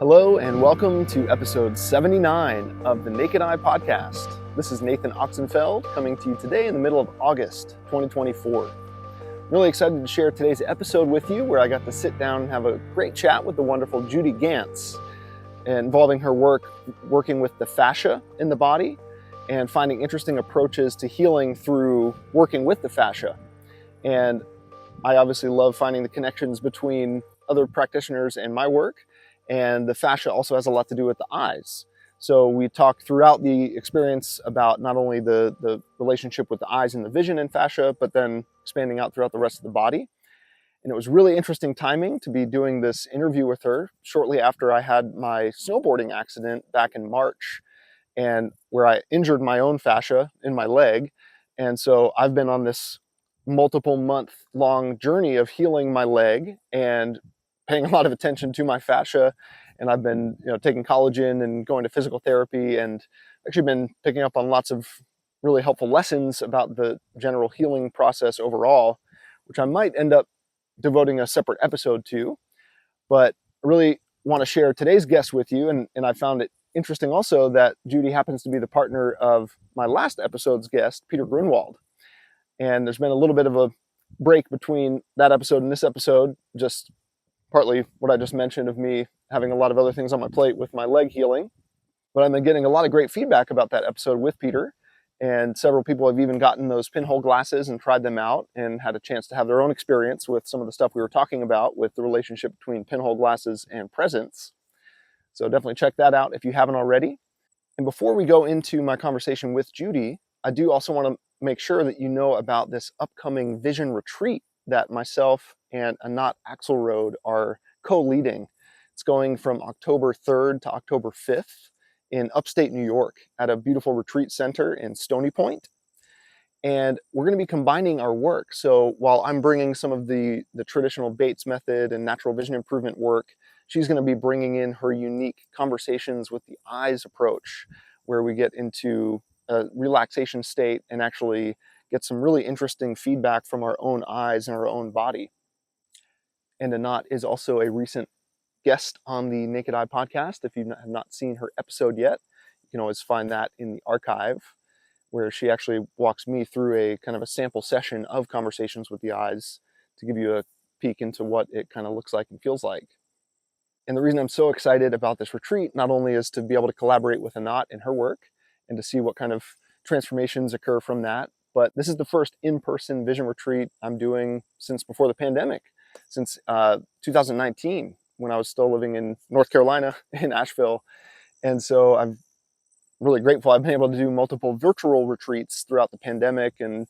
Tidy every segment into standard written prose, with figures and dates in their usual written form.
Hello and welcome to episode 79 of the Naked Eye podcast. This is Nathan Oxenfeld coming to you today in the middle of August 2024. Really excited to share today's episode with you, where I got to sit down and have a great chat with the wonderful Judy Gantz, involving her working with the fascia in the body and finding interesting approaches to healing through working with the fascia. And I obviously love finding the connections between other practitioners and my work. And the fascia also has a lot to do with the eyes. So we talked throughout the experience about not only the relationship with the eyes and the vision in fascia, but then expanding out throughout the rest of the body. And it was really interesting timing to be doing this interview with her shortly after I had my snowboarding accident back in March, and where I injured my own fascia in my leg. And so I've been on this multiple month long journey of healing my leg and paying a lot of attention to my fascia. And I've been, taking collagen and going to physical therapy, and actually been picking up on lots of really helpful lessons about the general healing process overall, which I might end up devoting a separate episode to. But I really want to share today's guest with you. And I found it interesting also that Judy happens to be the partner of my last episode's guest, Peter Grunwald. And there's been a little bit of a break between that episode and this episode, just partly what I just mentioned of me having a lot of other things on my plate with my leg healing. But I've been getting a lot of great feedback about that episode with Peter. And several people have even gotten those pinhole glasses and tried them out and had a chance to have their own experience with some of the stuff we were talking about with the relationship between pinhole glasses and presence. So definitely check that out if you haven't already. And before we go into my conversation with Judy, I do also want to make sure that you know about this upcoming vision retreat that myself and Anat Axelrod are co-leading. It's going from October 3rd to October 5th in upstate New York at a beautiful retreat center in Stony Point. And we're going to be combining our work. So while I'm bringing some of the traditional Bates method and natural vision improvement work, she's going to be bringing in her unique conversations with the eyes approach, where we get into a relaxation state and actually get some really interesting feedback from our own eyes and our own body. And Anat is also a recent guest on the Naked Eye podcast. If you have not seen her episode yet, you can always find that in the archive, where she actually walks me through a kind of a sample session of conversations with the eyes to give you a peek into what it kind of looks like and feels like. And the reason I'm so excited about this retreat not only is to be able to collaborate with Anat in her work and to see what kind of transformations occur from that, but this is the first in-person vision retreat I'm doing since before the pandemic, since 2019, when I was still living in North Carolina, in Asheville. And so I'm really grateful I've been able to do multiple virtual retreats throughout the pandemic and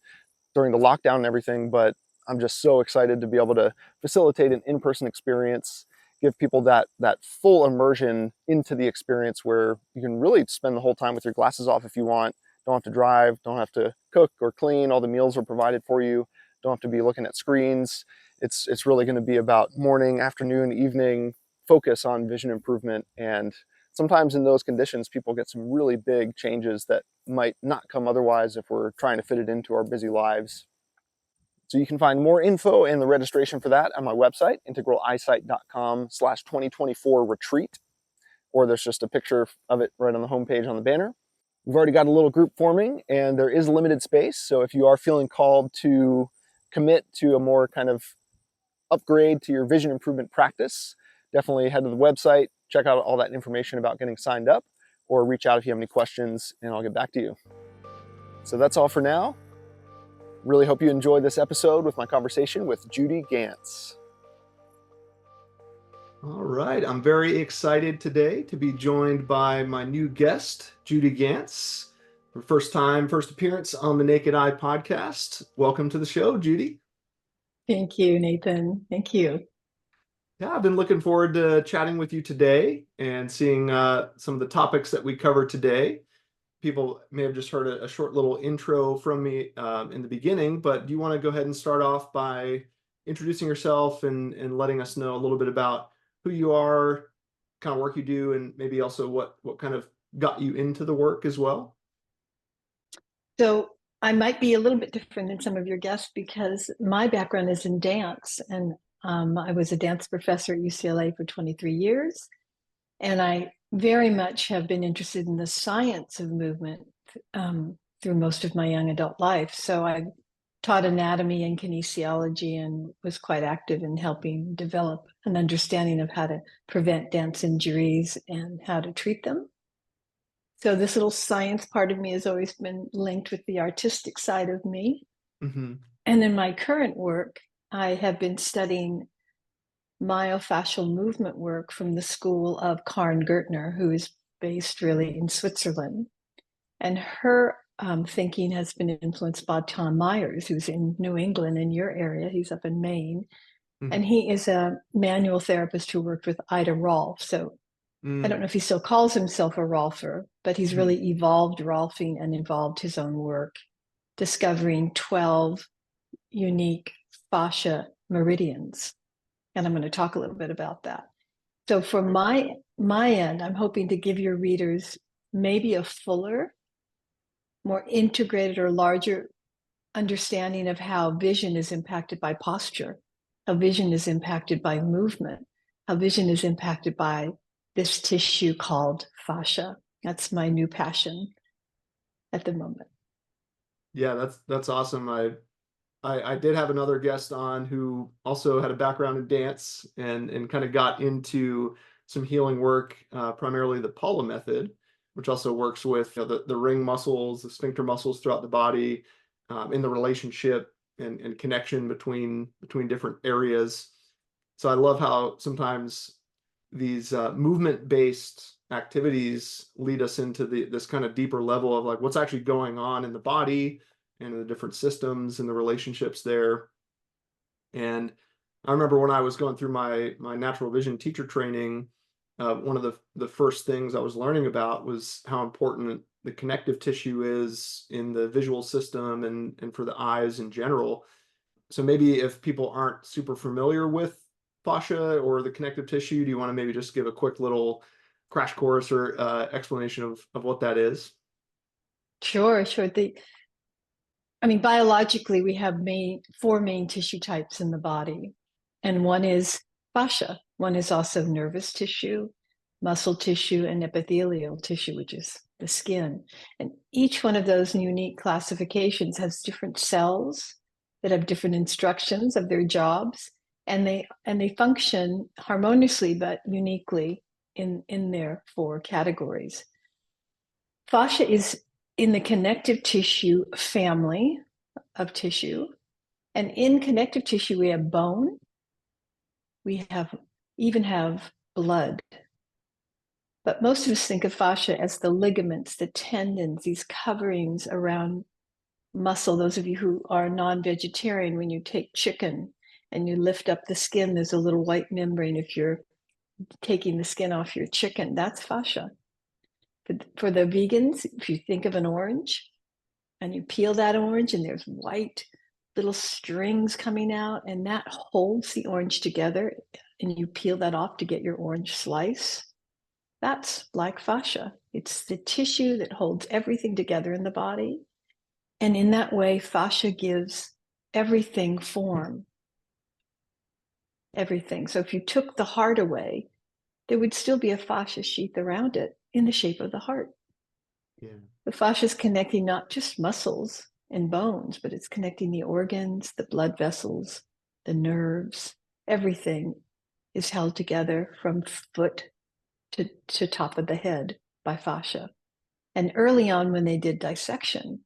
during the lockdown and everything, but I'm just so excited to be able to facilitate an in-person experience, give people that full immersion into the experience, where you can really spend the whole time with your glasses off if you want. Don't have to drive, don't have to cook or clean. All the meals are provided for you. Don't have to be looking at screens. It's really going to be about morning, afternoon, evening focus on vision improvement. And sometimes in those conditions, people get some really big changes that might not come otherwise if we're trying to fit it into our busy lives. So you can find more info and the registration for that on my website, integraleyesight.com/2024retreat, or there's just a picture of it right on the homepage on the banner. We've already got a little group forming, and there is limited space. So if you are feeling called to commit to a more kind of upgrade to your vision improvement practice, definitely head to the website, check out all that information about getting signed up, or reach out if you have any questions, and I'll get back to you. So that's all for now. Really hope you enjoyed this episode with my conversation with Judy Gantz. All right, I'm very excited today to be joined by my new guest, Judy Gantz. For first appearance on the Naked Eye podcast. Welcome to the show, Judy. Thank you, Nathan. Thank you. Yeah, I've been looking forward to chatting with you today and seeing some of the topics that we cover today. People may have just heard a short little intro from me in the beginning, but do you want to go ahead and start off by introducing yourself and letting us know a little bit about who you are, kind of work you do, and maybe also what kind of got you into the work as well? So I might be a little bit different than some of your guests because my background is in dance, and I was a dance professor at UCLA for 23 years. And I very much have been interested in the science of movement through most of my young adult life. So I taught anatomy and kinesiology and was quite active in helping develop an understanding of how to prevent dance injuries and how to treat them. So this little science part of me has always been linked with the artistic side of me. Mm-hmm. And in my current work, I have been studying myofascial movement work from the school of Karen Gertner, who is based really in Switzerland. And her thinking has been influenced by Tom Myers, who's in New England in your area. He's up in Maine. Mm-hmm. And he is a manual therapist who worked with Ida Rolf. So I don't know if he still calls himself a Rolfer, but he's really evolved Rolfing and evolved his own work, discovering 12 unique fascia meridians. And I'm going to talk a little bit about that. So for my end, I'm hoping to give your readers maybe a fuller, more integrated or larger understanding of how vision is impacted by posture, how vision is impacted by movement, how vision is impacted by this tissue called fascia. That's my new passion at the moment. Yeah, that's awesome. I did have another guest on who also had a background in dance and kind of got into some healing work, primarily the Paula method, which also works with the ring muscles, the sphincter muscles throughout the body, in the relationship and connection between different areas. So I love how sometimes these movement-based activities lead us into this kind of deeper level of like what's actually going on in the body and the different systems and the relationships there. And I remember when I was going through my natural vision teacher training, one of the first things I was learning about was how important the connective tissue is in the visual system and for the eyes in general. So maybe if people aren't super familiar with fascia or the connective tissue, do you want to maybe just give a quick little crash course or explanation of what that is? Sure. Biologically, we have four main tissue types in the body, and one is fascia. One is also nervous tissue, muscle tissue, and epithelial tissue, which is the skin. And each one of those unique classifications has different cells that have different instructions of their jobs, and they function harmoniously but uniquely in their four categories. Fascia is in the connective tissue family of tissue. And in connective tissue, we have bone, we even have blood. But most of us think of fascia as the ligaments, the tendons, these coverings around muscle. Those of you who are non-vegetarian, when you take chicken and you lift up the skin, there's a little white membrane. If you're taking the skin off your chicken, that's fascia. For the vegans, if you think of an orange and you peel that orange and there's white little strings coming out, and that holds the orange together, and you peel that off to get your orange slice, that's like fascia. It's the tissue that holds everything together in the body. And in that way, fascia gives everything form. Everything. So if you took the heart away, there would still be a fascia sheath around it in the shape of the heart. Yeah. The fascia is connecting not just muscles and bones, but it's connecting the organs, the blood vessels, the nerves. Everything is held together from foot to top of the head by fascia. And early on, when they did dissection,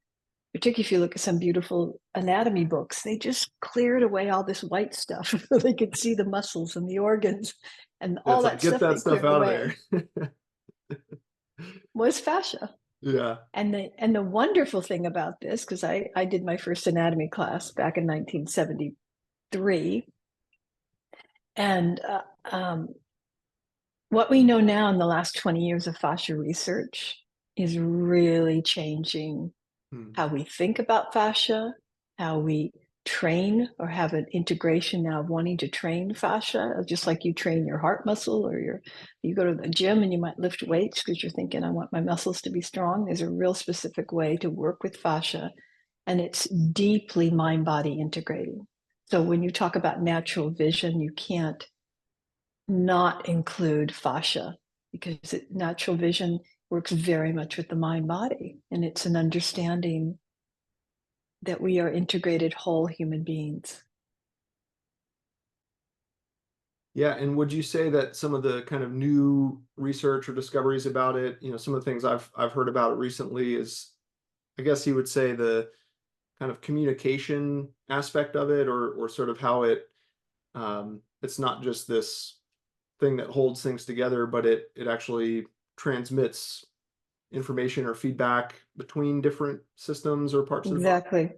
particularly if you look at some beautiful anatomy books, they just cleared away all this white stuff so they could see the muscles and the organs, and Yeah, all it's like that get stuff that they stuff cleared out of away there. was fascia. Yeah. And the wonderful thing about this, because I did my first anatomy class back in 1973, and what we know now in the last 20 years of fascia research is really changing how we think about fascia, how we train or have an integration now of wanting to train fascia, just like you train your heart muscle, or you go to the gym and you might lift weights because you're thinking, I want my muscles to be strong. There's a real specific way to work with fascia, and it's deeply mind-body integrating. So when you talk about natural vision, you can't not include fascia because natural vision works very much with the mind-body, and it's an understanding that we are integrated whole human beings. Yeah, and would you say that some of the kind of new research or discoveries about it, some of the things I've heard about it recently is, I guess you would say, the kind of communication aspect of it, or sort of how it's not just this thing that holds things together, but it actually transmits information or feedback between different systems or parts of the body. Exactly.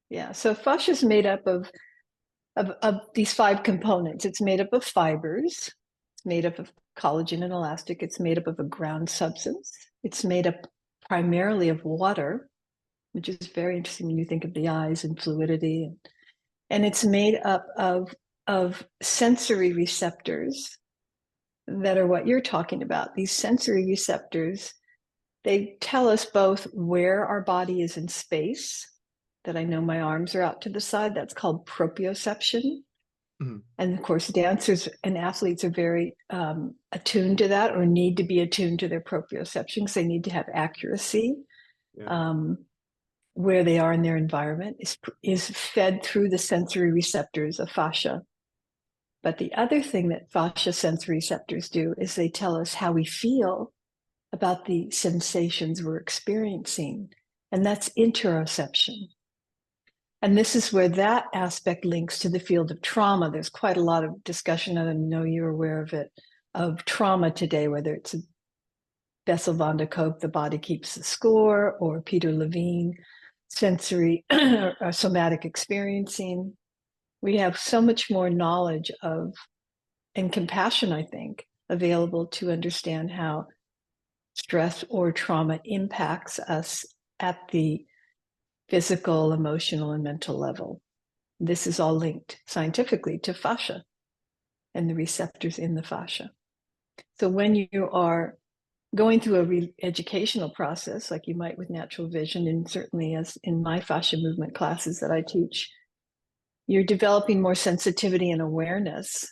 Yeah. So fascia is made up of these 5 components. It's made up of fibers. It's made up of collagen and elastic. It's made up of a ground substance. It's made up primarily of water, which is very interesting when you think of the eyes and fluidity. And it's made up of sensory receptors that are what you're talking about. These sensory receptors, they tell us both where our body is in space, that I know my arms are out to the side. That's called proprioception. Mhm. And of course, dancers and athletes are very attuned to that, or need to be attuned to their proprioception, because they need to have accuracy. Yeah. Where they are in their environment is fed through the sensory receptors of fascia. But the other thing that fascia sensory receptors do is they tell us how we feel about the sensations we're experiencing, and that's interoception. And this is where that aspect links to the field of trauma. There's quite a lot of discussion, and I know you're aware of it, of trauma today, whether it's Bessel van der Kolk, The Body Keeps the Score, or Peter Levine, sensory or somatic experiencing. We have so much more knowledge of, and compassion, I think, available to understand how stress or trauma impacts us at the physical, emotional, and mental level. This is all linked scientifically to fascia and the receptors in the fascia. So when you are going through a re-educational process, like you might with natural vision, and certainly as in my fascia movement classes that I teach, you're developing more sensitivity and awareness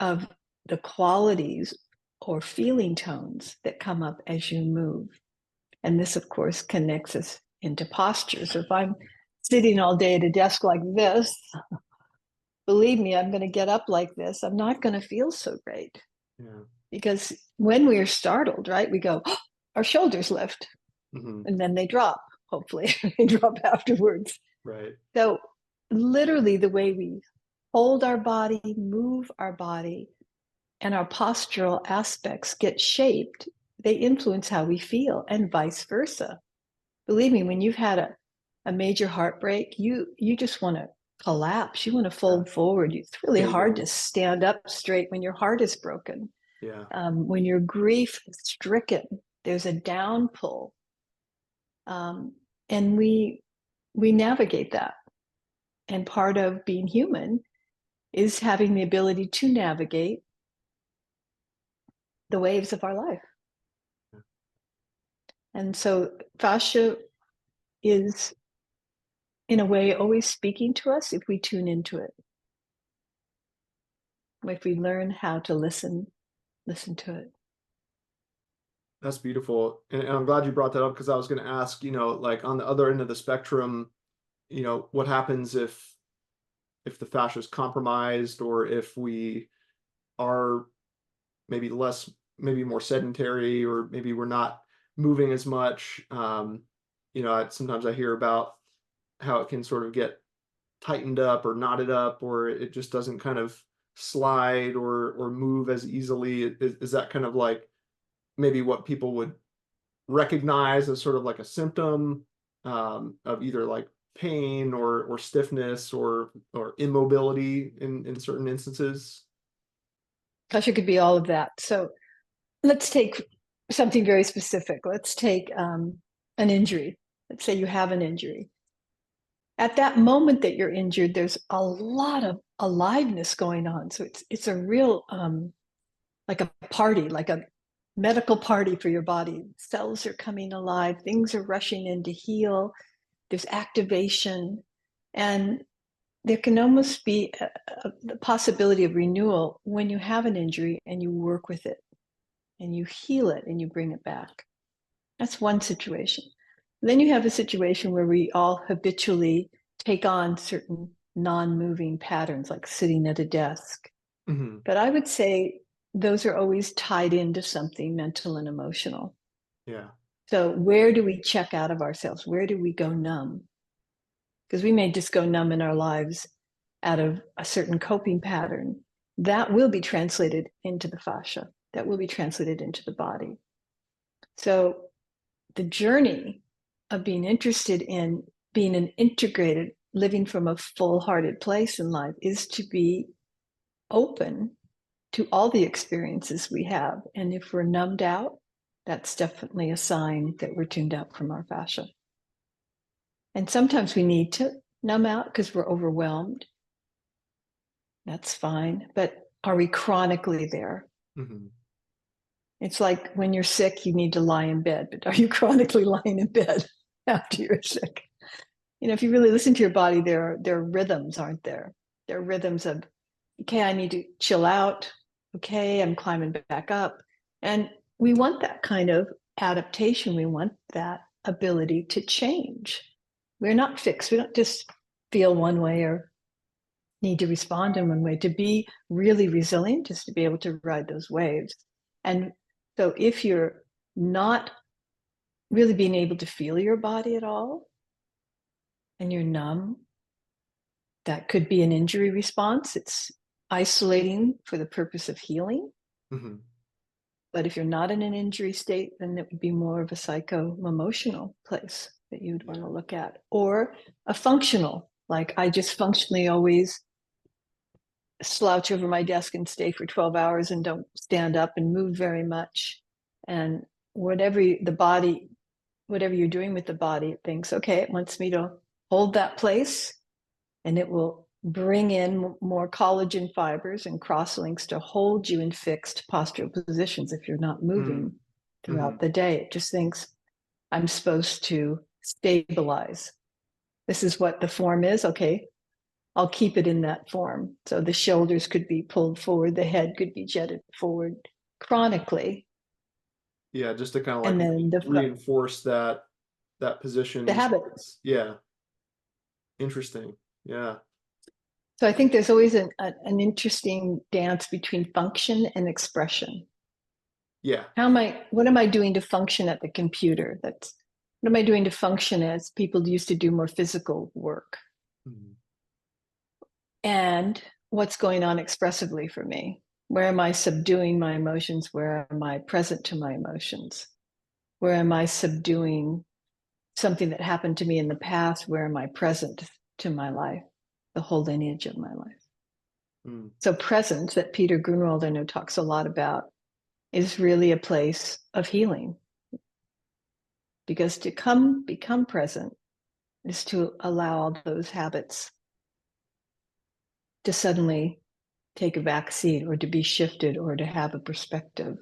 of the qualities or feeling tones that come up as you move. And this, of course, connects us into posture. So if I'm sitting all day at a desk like this, believe me, I'm going to get up like this. I'm not going to feel so great. Yeah. Because when we are startled, right, we go, oh, our shoulders lift, and then they drop. Hopefully, they drop afterwards. Right. So literally the way we hold our body, move our body, and our postural aspects get shaped, they influence how we feel, and vice versa. Believe me, when you've had a major heartbreak, you just want to collapse. You want to fold forward. It's really hard to stand up straight when your heart is broken. Yeah. When you're grief stricken, there's a down pull. And we navigate that. And part of being human is having the ability to navigate the waves of our life. And so fascia is, in a way, always speaking to us if we tune into it. If we learn how to listen to it. That's beautiful. And I'm glad you brought that up, because I was going to ask, like on the other end of the spectrum, what happens if the fascia is compromised, or if we are maybe more sedentary, or maybe we're not moving as much. Sometimes I hear about how it can sort of get tightened up or knotted up, or it just doesn't kind of slide or move as easily. Is that kind of like maybe what people would recognize as sort of like a symptom of either like pain or stiffness or immobility in certain instances? Fascia could be all of that. So let's take something very specific. Let's take an injury. Let's say you have an injury. At that moment that you're injured, there's a lot of aliveness going on. So it's a real, like a party, like a medical party for your body. Cells are coming alive. Things are rushing in to heal. There's activation. And there can almost be the possibility of renewal when you have an injury and you work with it. and you heal it and you bring it back. That's one situation. Then you have a situation where we all habitually take on certain non-moving patterns, like sitting at a desk. Mm-hmm. But I would say those are always tied into something mental and emotional. Yeah. So where do we check out of ourselves? Where do we go numb? Because we may just go numb in our lives out of a certain coping pattern. That will be translated into the fascia. That will be translated into the body. So the journey of being interested in being an integrated, living from a full-hearted place in life is to be open to all the experiences we have. And if we're numbed out, that's definitely a sign that we're tuned out from our fascia. And sometimes we need to numb out because we're overwhelmed. That's fine. But are we chronically there? Mm-hmm. It's like when you're sick, you need to lie in bed, but are you chronically lying in bed after you're sick? You know, if you really listen to your body, there are rhythms, aren't there? There are rhythms of, okay, I need to chill out. Okay, I'm climbing back up. And we want that kind of adaptation. We want that ability to change. We're not fixed. We don't just feel one way or need to respond in one way. To be really resilient is to be able to ride those waves. And so if you're not really being able to feel your body at all and you're numb, that could be an injury response. It's isolating for the purpose of healing. Mm-hmm. But if you're not in an injury state, then it would be more of a psycho-emotional place that you'd want to look at. Or a functional, like I just functionally always slouch over my desk and stay for 12 hours and don't stand up and move very much. And whatever you're doing with the body, it thinks, okay, it wants me to hold that place, and it will bring in more collagen fibers and cross links to hold you in fixed postural positions if you're not moving throughout the day. It just thinks, I'm supposed to stabilize. This is what the form is. Okay, I'll keep it in that form. So the shoulders could be pulled forward, the head could be jetted forward chronically. Yeah, just to kind of And like then reinforce that position. the habit. Yeah. Interesting. Yeah. So I think there's always an interesting dance between function and expression. Yeah. What am I doing to function at the computer? What am I doing to function as people used to do more physical work? Mm-hmm. And what's going on expressively for me? Where am I subduing my emotions? Where am I present to my emotions? Where am I subduing something that happened to me in the past? Where am I present to my life, the whole lineage of my life? Mm. So presence, that Peter Grunwald I know talks a lot about, is really a place of healing. Because to become present is to allow all those habits to suddenly take a back seat, or to be shifted, or to have a perspective.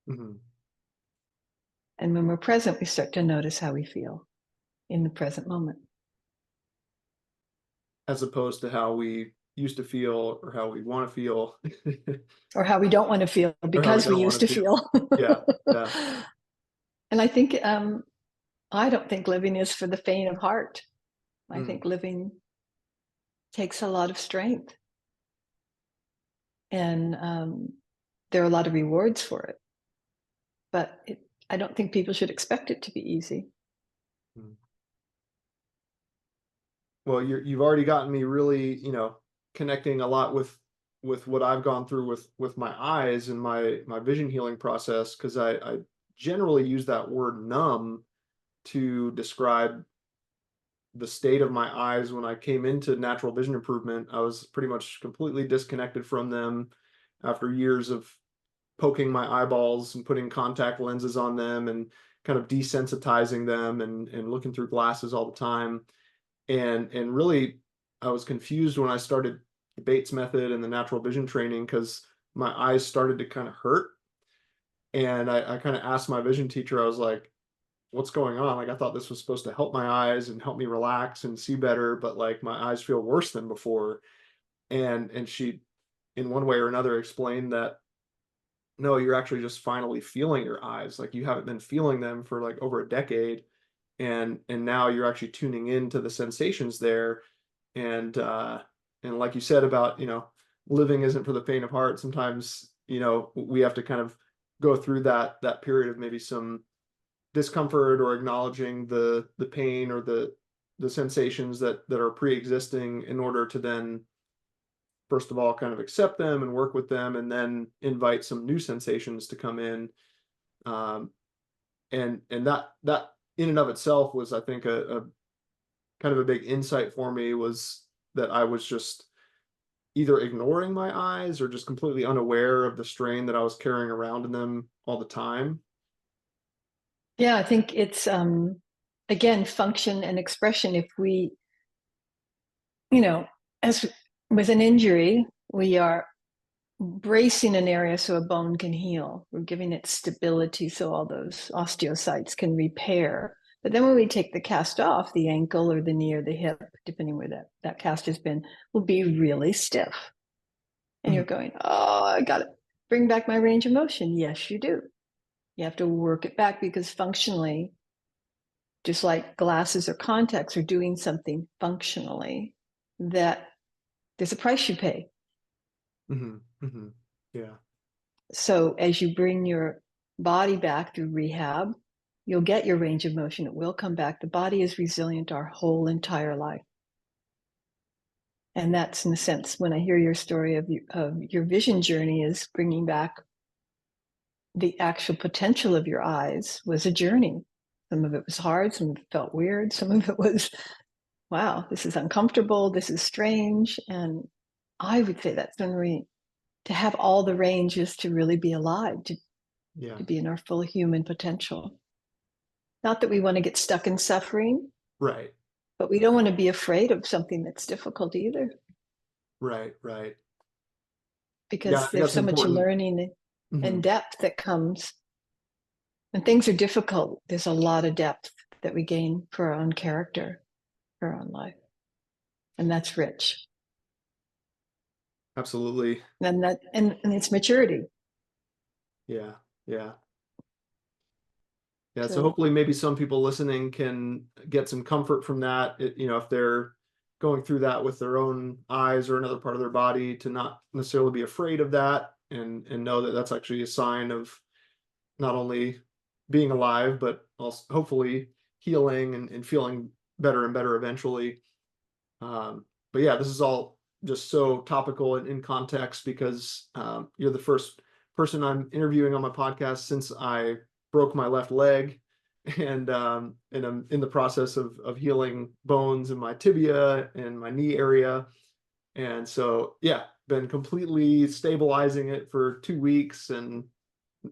Mm-hmm. And when we're present, we start to notice how we feel in the present moment. As opposed to how we used to feel or how we want to feel. Or how we don't want to feel Or how we because we don't want used to to feel. feel. Yeah. Yeah. And I don't think living is for the faint of heart. I think living takes a lot of strength. And there are a lot of rewards for it. But I don't think people should expect it to be easy. Well, you've already gotten me really, connecting a lot with what I've gone through with my eyes and my vision healing process, because I generally use that word numb to describe the state of my eyes when I came into natural vision improvement. I was pretty much completely disconnected from them after years of poking my eyeballs and putting contact lenses on them and kind of desensitizing them and looking through glasses all the time. And really, I was confused when I started the Bates method and the natural vision training, because my eyes started to kind of hurt. And I kind of asked my vision teacher, I was like, what's going on? Like, I thought this was supposed to help my eyes and help me relax and see better, but like my eyes feel worse than before. And she, in one way or another, explained that no, you're actually just finally feeling your eyes. Like you haven't been feeling them for like over a decade, and now you're actually tuning into the sensations there. And like you said about, living isn't for the faint of heart. Sometimes, we have to kind of go through that period of maybe some discomfort, or acknowledging the pain or the sensations that are pre-existing, in order to then first of all kind of accept them and work with them, and then invite some new sensations to come in. Um, and that in and of itself was, I think, a kind of a big insight for me, was that I was just either ignoring my eyes or just completely unaware of the strain that I was carrying around in them all the time. Yeah, I think it's again, function and expression. If we, as with an injury, we are bracing an area so a bone can heal. We're giving it stability so all those osteocytes can repair. But then when we take the cast off, the ankle or the knee or the hip, depending where that cast has been, will be really stiff. And you're going, oh, I got to bring back my range of motion. Yes, you do. You have to work it back, because functionally, just like glasses or contacts are doing something functionally, that there's a price you pay. Mm-hmm. Mm-hmm. Yeah. So as you bring your body back through rehab, you'll get your range of motion. It will come back. The body is resilient our whole entire life. And that's, in a sense, when I hear your story of your vision journey, is bringing back the actual potential of your eyes was a journey. Some of it was hard, some of it felt weird, some of it was, wow, this is uncomfortable, this is strange. And I would say that's when to have all the ranges, to really be alive, Yeah. to be in our full human potential. Not that we want to get stuck in suffering, Right. but we don't want to be afraid of something that's difficult either, Right. Right. Yeah, I because think there's that's so much important. learning Hmm. and depth that comes. When things are difficult, there's a lot of depth that we gain for our own character, for our own life. And that's rich. Absolutely. And it's maturity. Yeah. Yeah. Yeah. So So hopefully maybe some people listening can get some comfort from that. If they're going through that with their own eyes or another part of their body, to not necessarily be afraid of that, and know that that's actually a sign of not only being alive, but also hopefully healing, and feeling better and better eventually. But yeah, this is all just so topical and in context, because you're the first person I'm interviewing on my podcast since I broke my left leg, and I'm in the process of healing bones in my tibia and my knee area. And so, yeah, been completely stabilizing it for 2 weeks, and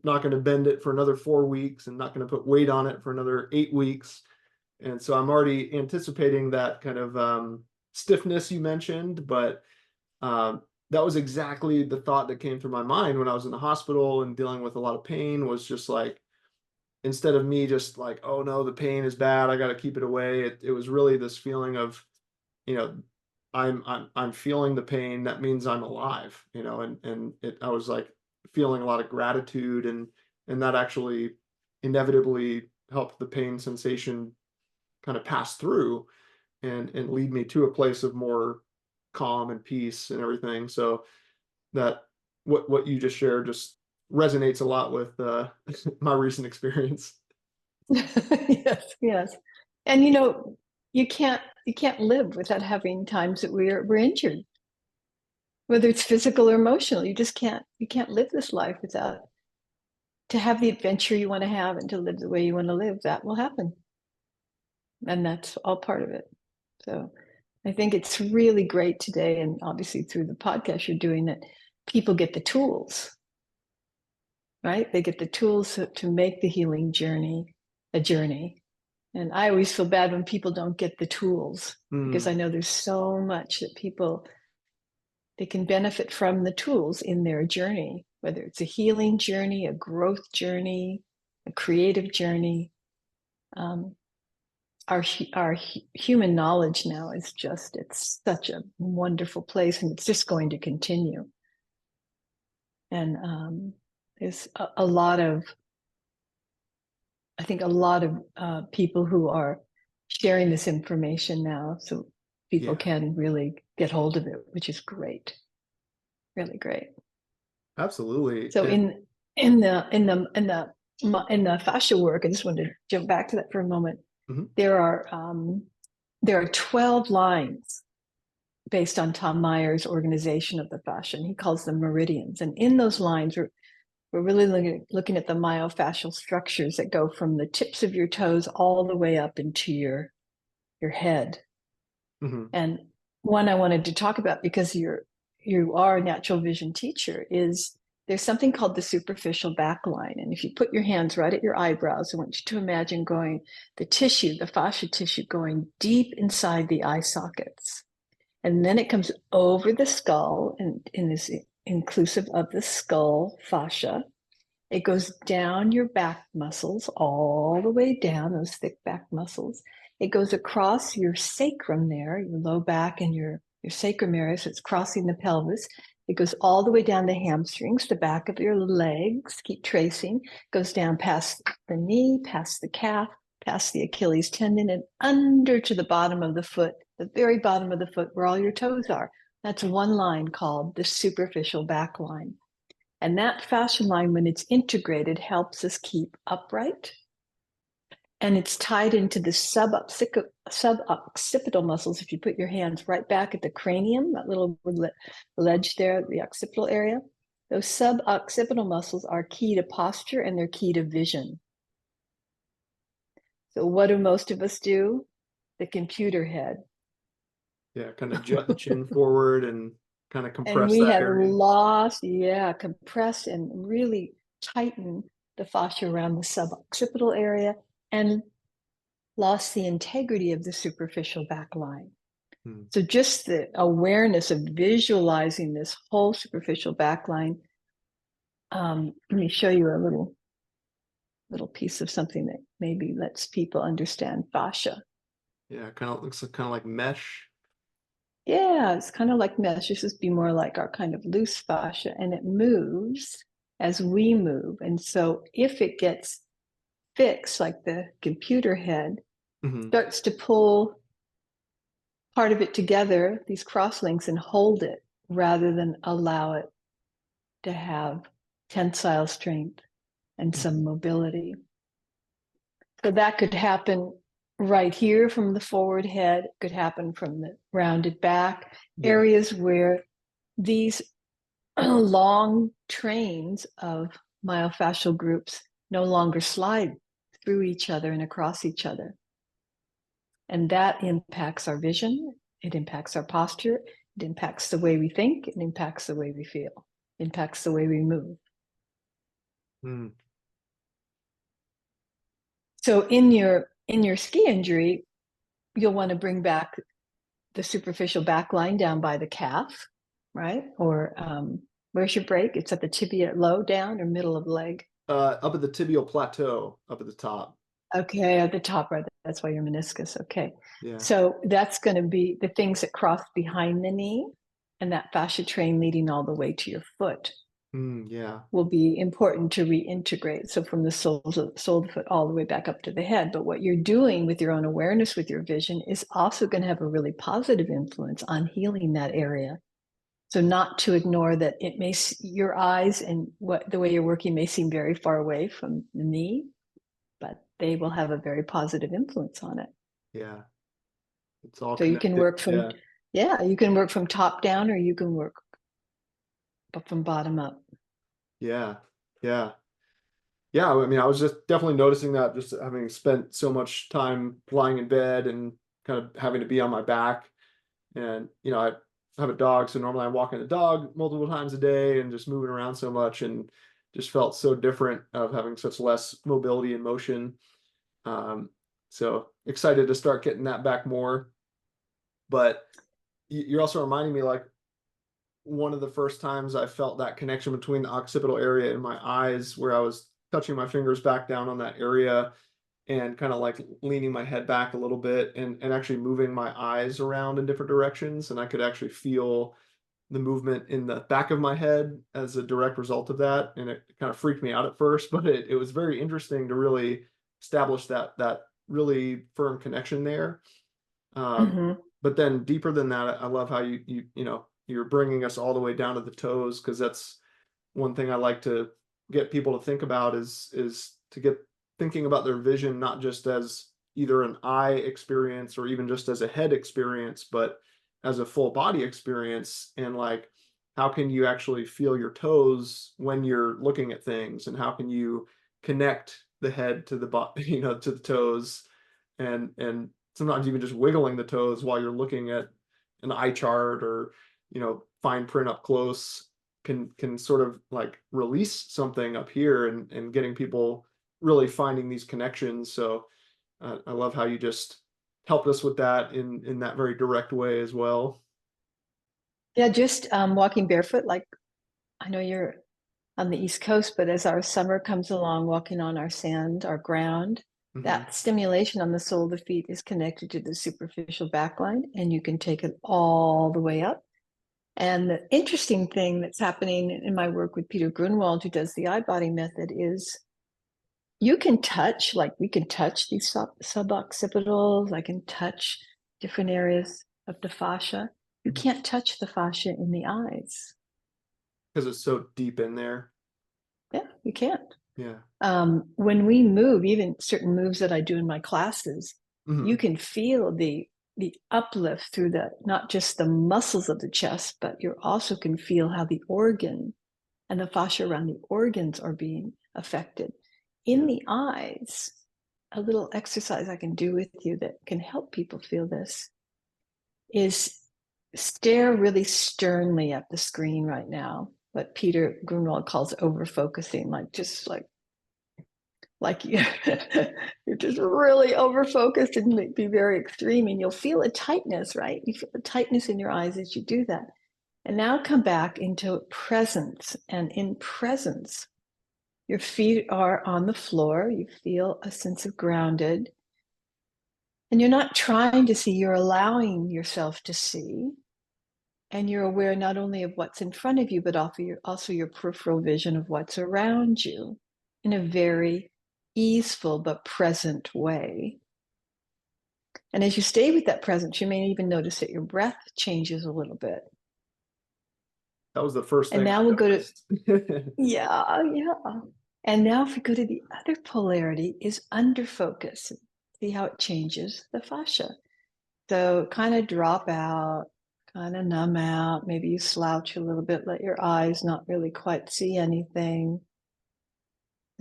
not going to bend it for another 4 weeks, and not going to put weight on it for another 8 weeks. And so I'm already anticipating that kind of stiffness you mentioned, but that was exactly the thought that came through my mind when I was in the hospital and dealing with a lot of pain. Was just like, instead of me just like, oh no, the pain is bad, I got to keep it away. It was really this feeling of, you know, I'm feeling the pain. That means I'm alive, I was like feeling a lot of gratitude, and that actually inevitably helped the pain sensation kind of pass through, and lead me to a place of more calm and peace and everything. So that what you just shared just resonates a lot with my recent experience. yes, yes. And you can't live without having times that we're injured, whether it's physical or emotional. You can't live this life without, to have the adventure you want to have and to live the way you want to live. That will happen. And that's all part of it. So I think it's really great today, and obviously through the podcast you're doing, that people get the tools, right? They get the tools to make the healing journey a journey. And I always feel bad when people don't get the tools, because I Mm, know there's so much that they can benefit from the tools in their journey, whether it's a healing journey, a growth journey, a creative journey. Um, our human knowledge now is just, it's such a wonderful place, and it's just going to continue. And There's a lot of, I think, a lot of people who are sharing this information now, so people Yeah, can really get hold of it, which is great, really great. absolutely. So And in the fascia work, I just wanted to jump back to that for a moment. Mhm. There are 12 lines based on Tom Meyer's organization of the fascia, and he calls them meridians. And in those lines, we're really looking at the myofascial structures that go from the tips of your toes all the way up into your head. Mhm. And one I wanted to talk about, because you are a natural vision teacher, is there's something called the superficial backline. And if you put your hands right at your eyebrows, I want you to imagine the fascia tissue going deep inside the eye sockets. And then it comes over the skull and is inclusive of the skull fascia. It goes down your back muscles, all the way down, those thick back muscles. It goes across your sacrum there, your low back and your sacrum area, so it's crossing the pelvis. It goes all the way down the hamstrings, the back of your legs, keep tracing, goes down past the knee, past the calf, past the Achilles tendon, and under to the bottom of the foot, the very bottom of the foot where all your toes are. That's one line called the superficial backline. And that fascia line, when it's integrated, helps us keep upright. And it's tied into the suboccipital muscles. If you put your hands right back at the cranium, that little ledge there, the occipital area, those suboccipital muscles are key to posture and they're key to vision. So what do most of us do? The computer head. Yeah, kind of jet the chin forward and kind of And compress we that have area. compressed and really tightened the fascia around the suboccipital area and lost the integrity of the superficial backline. Hmm. So just the awareness of visualizing this whole superficial backline. Let me show you a little piece of something that maybe lets people understand fascia. Yeah, kind of looks kind of like mesh. Yeah, it's kind of like mesh. This would be more like our kind of loose fascia, and it moves as we move. And so if it gets fixed, like the computer head Mhm. starts to pull part of it together, these crosslinks, and hold it rather than allow it to have tensile strength and some mobility. So that could happen right here from the forward head, it could happen from the rounded back, Yeah. areas where these long trains of myofascial groups no longer slide through each other and across each other. And that impacts our vision, it impacts our posture, it impacts the way we think, it impacts the way we feel, it impacts the way we move. Hmm. So in your ski injury, you'll want to bring back the superficial backline down by the calf, right? Or where's your break? It's at the tibia, low down or middle of the leg. Up at the tibial plateau, up at the top. Okay, at the top, right? That's why your meniscus. Okay. Yeah. So that's going to be the things that cross behind the knee, and that fascia train leading all the way to your foot Yeah. will be important to reintegrate. So from the sole of the foot all the way back up to the head. But what you're doing with your own awareness, with your vision, is also going to have a really positive influence on healing that area. So not to ignore that it may, your eyes and the way you're working may seem very far away from the knee, but they will have a very positive influence on it. Yeah. It's all So you can connected. work from, you can work from top down, or you can work from bottom up. Yeah. Yeah. Yeah. I mean, I was just definitely noticing that, just having spent so much time lying in bed and kind of having to be on my back. And, I have a dog, so normally I'm walking the dog multiple times a day and just moving around so much, and just felt so different of having such less mobility and motion. So excited to start getting that back more. But you're also reminding me, like, one of the first times I felt that connection between the occipital area and my eyes, where I was touching my fingers back down on that area and kind of like leaning my head back a little bit, and actually moving my eyes around in different directions. And I could actually feel the movement in the back of my head as a direct result of that. And it kind of freaked me out at first, but it was very interesting to really establish that really firm connection there. Mhm. But then deeper than that, I love how you're bringing us all the way down to the toes, because that's one thing I like to get people to think about is to get thinking about their vision, not just as either an eye experience or even just as a head experience, but as a full body experience. And like, how can you actually feel your toes when you're looking at things, and how can you connect the head to the body, to the toes, and sometimes even just wiggling the toes while you're looking at an eye chart or fine print up close can sort of like release something up here, and getting people really finding these connections. So I love how you just helped us with that in that very direct way as well. Yeah, just walking barefoot. Like, I know you're on the East Coast, but as our summer comes along, walking on our sand, our ground, that stimulation on the sole of the feet is connected to the superficial backline, and you can take it all the way up. And the interesting thing that's happening in my work with Peter Grunwald, who does the eye body method, is you can touch, like we can touch these suboccipitals. I can touch different areas of the fascia. You can't touch the fascia in the eyes. Because it's so deep in there. Yeah, you can't. Yeah. When we move, even certain moves that I do in my classes, you can feel the uplift through not just the muscles of the chest, but you also can feel how the organ and the fascia around the organs are being affected. In the eyes, a little exercise I can do with you that can help people feel this is stare really sternly at the screen right now, what Peter Grunwald calls over-focusing, like you're just really over-focused and be very extreme, and you'll feel a tightness, right? You feel a tightness in your eyes as you do that. And now come back into presence, and in presence, your feet are on the floor. You feel a sense of grounded. And you're not trying to see, you're allowing yourself to see. And you're aware not only of what's in front of you, but also your peripheral vision of what's around you in a very easeful but present way. And as you stay with that presence, you may even notice that your breath changes a little bit. That was the first thing. And now we'll go to, yeah. And now if we go to the other polarity is under focus. See how it changes the fascia. So kind of drop out, kind of numb out. Maybe you slouch a little bit, let your eyes not really quite see anything.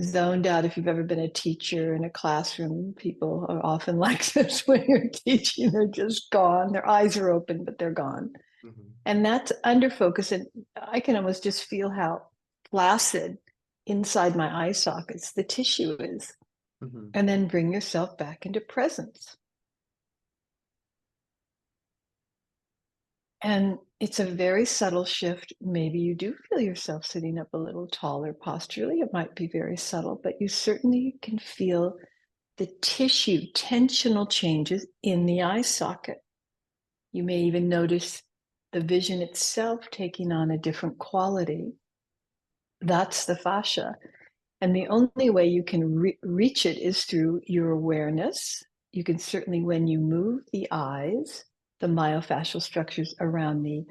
Zoned out. If you've ever been a teacher in a classroom, people are often like this when you're teaching. They're just gone. Their eyes are open, but they're gone. And that's under focus. And I can almost just feel how flaccid inside my eye sockets the tissue is. And then bring yourself back into presence. And it's a very subtle shift. Maybe you do feel yourself sitting up a little taller posturally. It might be very subtle, but you certainly can feel the tissue tensional changes in the eye socket. You may even notice the vision itself taking on a different quality. That's the fascia. And the only way you can reach it is through your awareness. You can certainly, when you move the eyes, the myofascial structures around the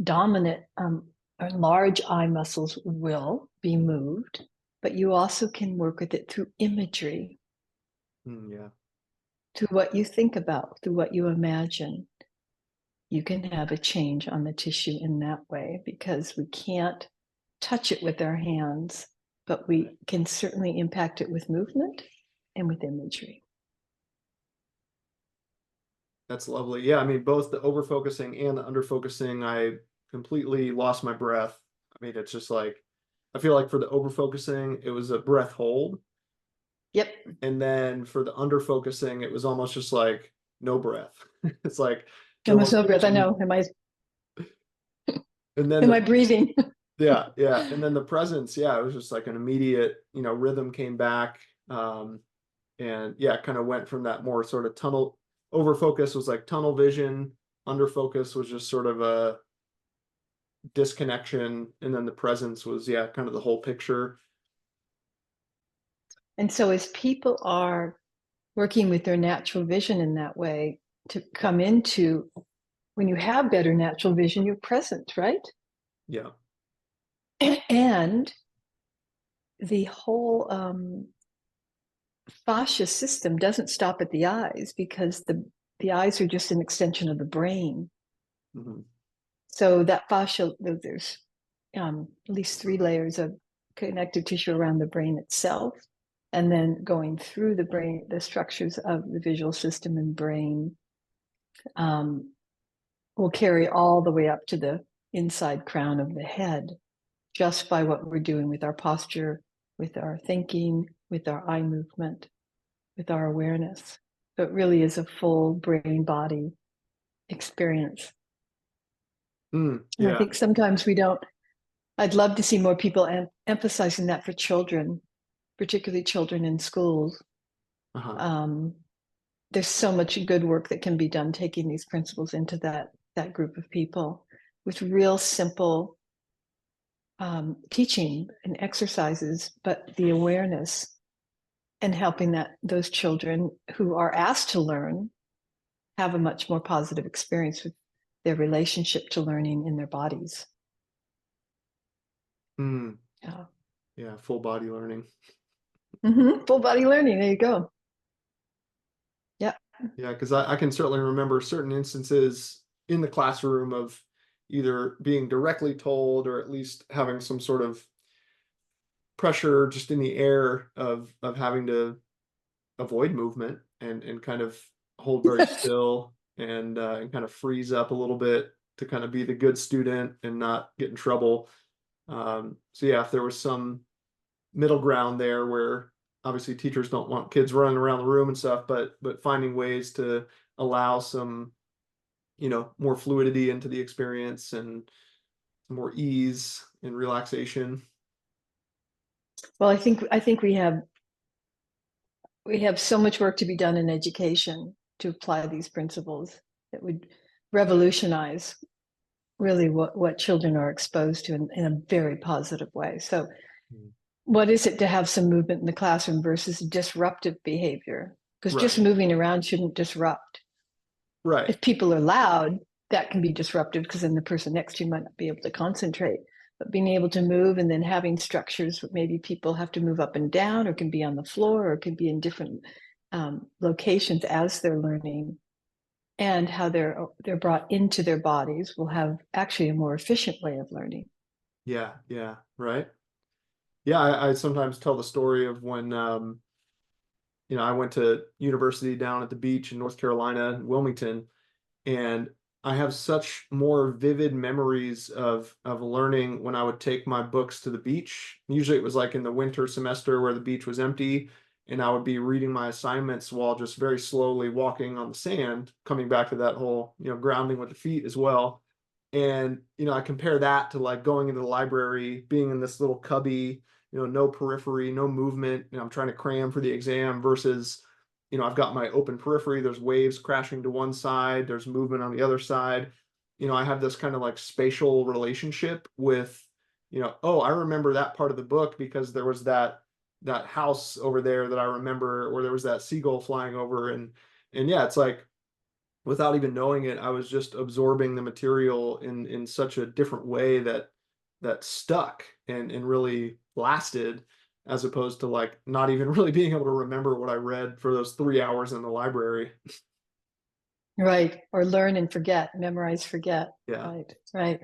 dominant or large eye muscles will be moved, but you also can work with it through imagery. Through what you think about, through what you imagine. You can have a change on the tissue in that way, because we can't touch it with our hands, but we can certainly impact it with movement and with imagery. That's lovely. Yeah, I mean, both the over focusing and the under focusing, I completely lost my breath. I mean, it's just like, I feel like for the over focusing, it was a breath hold. Yep. And then for the under focusing, it was almost just like no breath. It's like almost no breath. I know. Am I breathing? Yeah. And then the presence, it was just like an immediate, rhythm came back. And kind of went from that more sort of tunnel. Over focus was like tunnel vision. Under focus was just sort of disconnection, and then the presence was, yeah, kind of the whole picture. And so as people are working with their natural vision in that way, to come into, when you have better natural vision, you're present, right? Yeah. And the whole fascia system doesn't stop at the eyes, because the eyes are just an extension of the brain. Mhm. So that fascia, there's at least 3 layers of connective tissue around the brain itself, and then going through the brain, the structures of the visual system and brain will carry all the way up to the inside crown of the head, just by what we're doing with our posture, with our thinking, with our eye movement, with our awareness. So it really is a full brain body experience. And I Yeah. think sometimes we don't, I'd love to see more people emphasizing that for children, particularly children in schools. There's so much good work that can be done taking these principles into that group of people with real simple teaching and exercises, but the awareness, and helping those children who are asked to learn have a much more positive experience with their relationship to learning in their bodies. Yeah. Yeah, full body learning. Full body learning. There you go. Yeah. Yeah, because I can certainly remember certain instances in the classroom of either being directly told or at least having some sort of pressure just in the air of having to avoid movement and kind of hold very still and kind of freeze up a little bit to kind of be the good student and not get in trouble. So yeah, if there was some middle ground there where obviously teachers don't want kids running around the room and stuff, but finding ways to allow some, more fluidity into the experience and more ease and relaxation. Well, I think we have so much work to be done in education to apply these principles that would revolutionize really what children are exposed to in a very positive way. So what is it to have some movement in the classroom versus disruptive behavior? Because just moving around shouldn't disrupt. Right. If people are loud, that can be disruptive, because then the person next to you might not be able to concentrate. But being able to move, and then having structures, maybe people have to move up and down, or can be on the floor, or can be in different locations as they're learning, and how they're brought into their bodies, will have actually a more efficient way of learning. Yeah, yeah, right. Yeah, I sometimes tell the story of when I went to university down at the beach in North Carolina, Wilmington, and I have such more vivid memories of learning when I would take my books to the beach. Usually it was like in the winter semester where the beach was empty, and I would be reading my assignments while just very slowly walking on the sand, coming back to that whole, grounding with the feet as well. And, I compare that to like going into the library, being in this little cubby, no periphery, no movement, I'm trying to cram for the exam versus, I've got my open periphery, there's waves crashing to one side, there's movement on the other side. I have this kind of like spatial relationship with, oh, I remember that part of the book because there was that house over there that I remember, or there was that seagull flying over. And yeah, it's like, without even knowing it, I was just absorbing the material in such a different way that stuck and really lasted, as opposed to like not even really being able to remember what I read for those 3 hours in the library. Right. Or learn and forget, memorize, forget. Yeah. Right.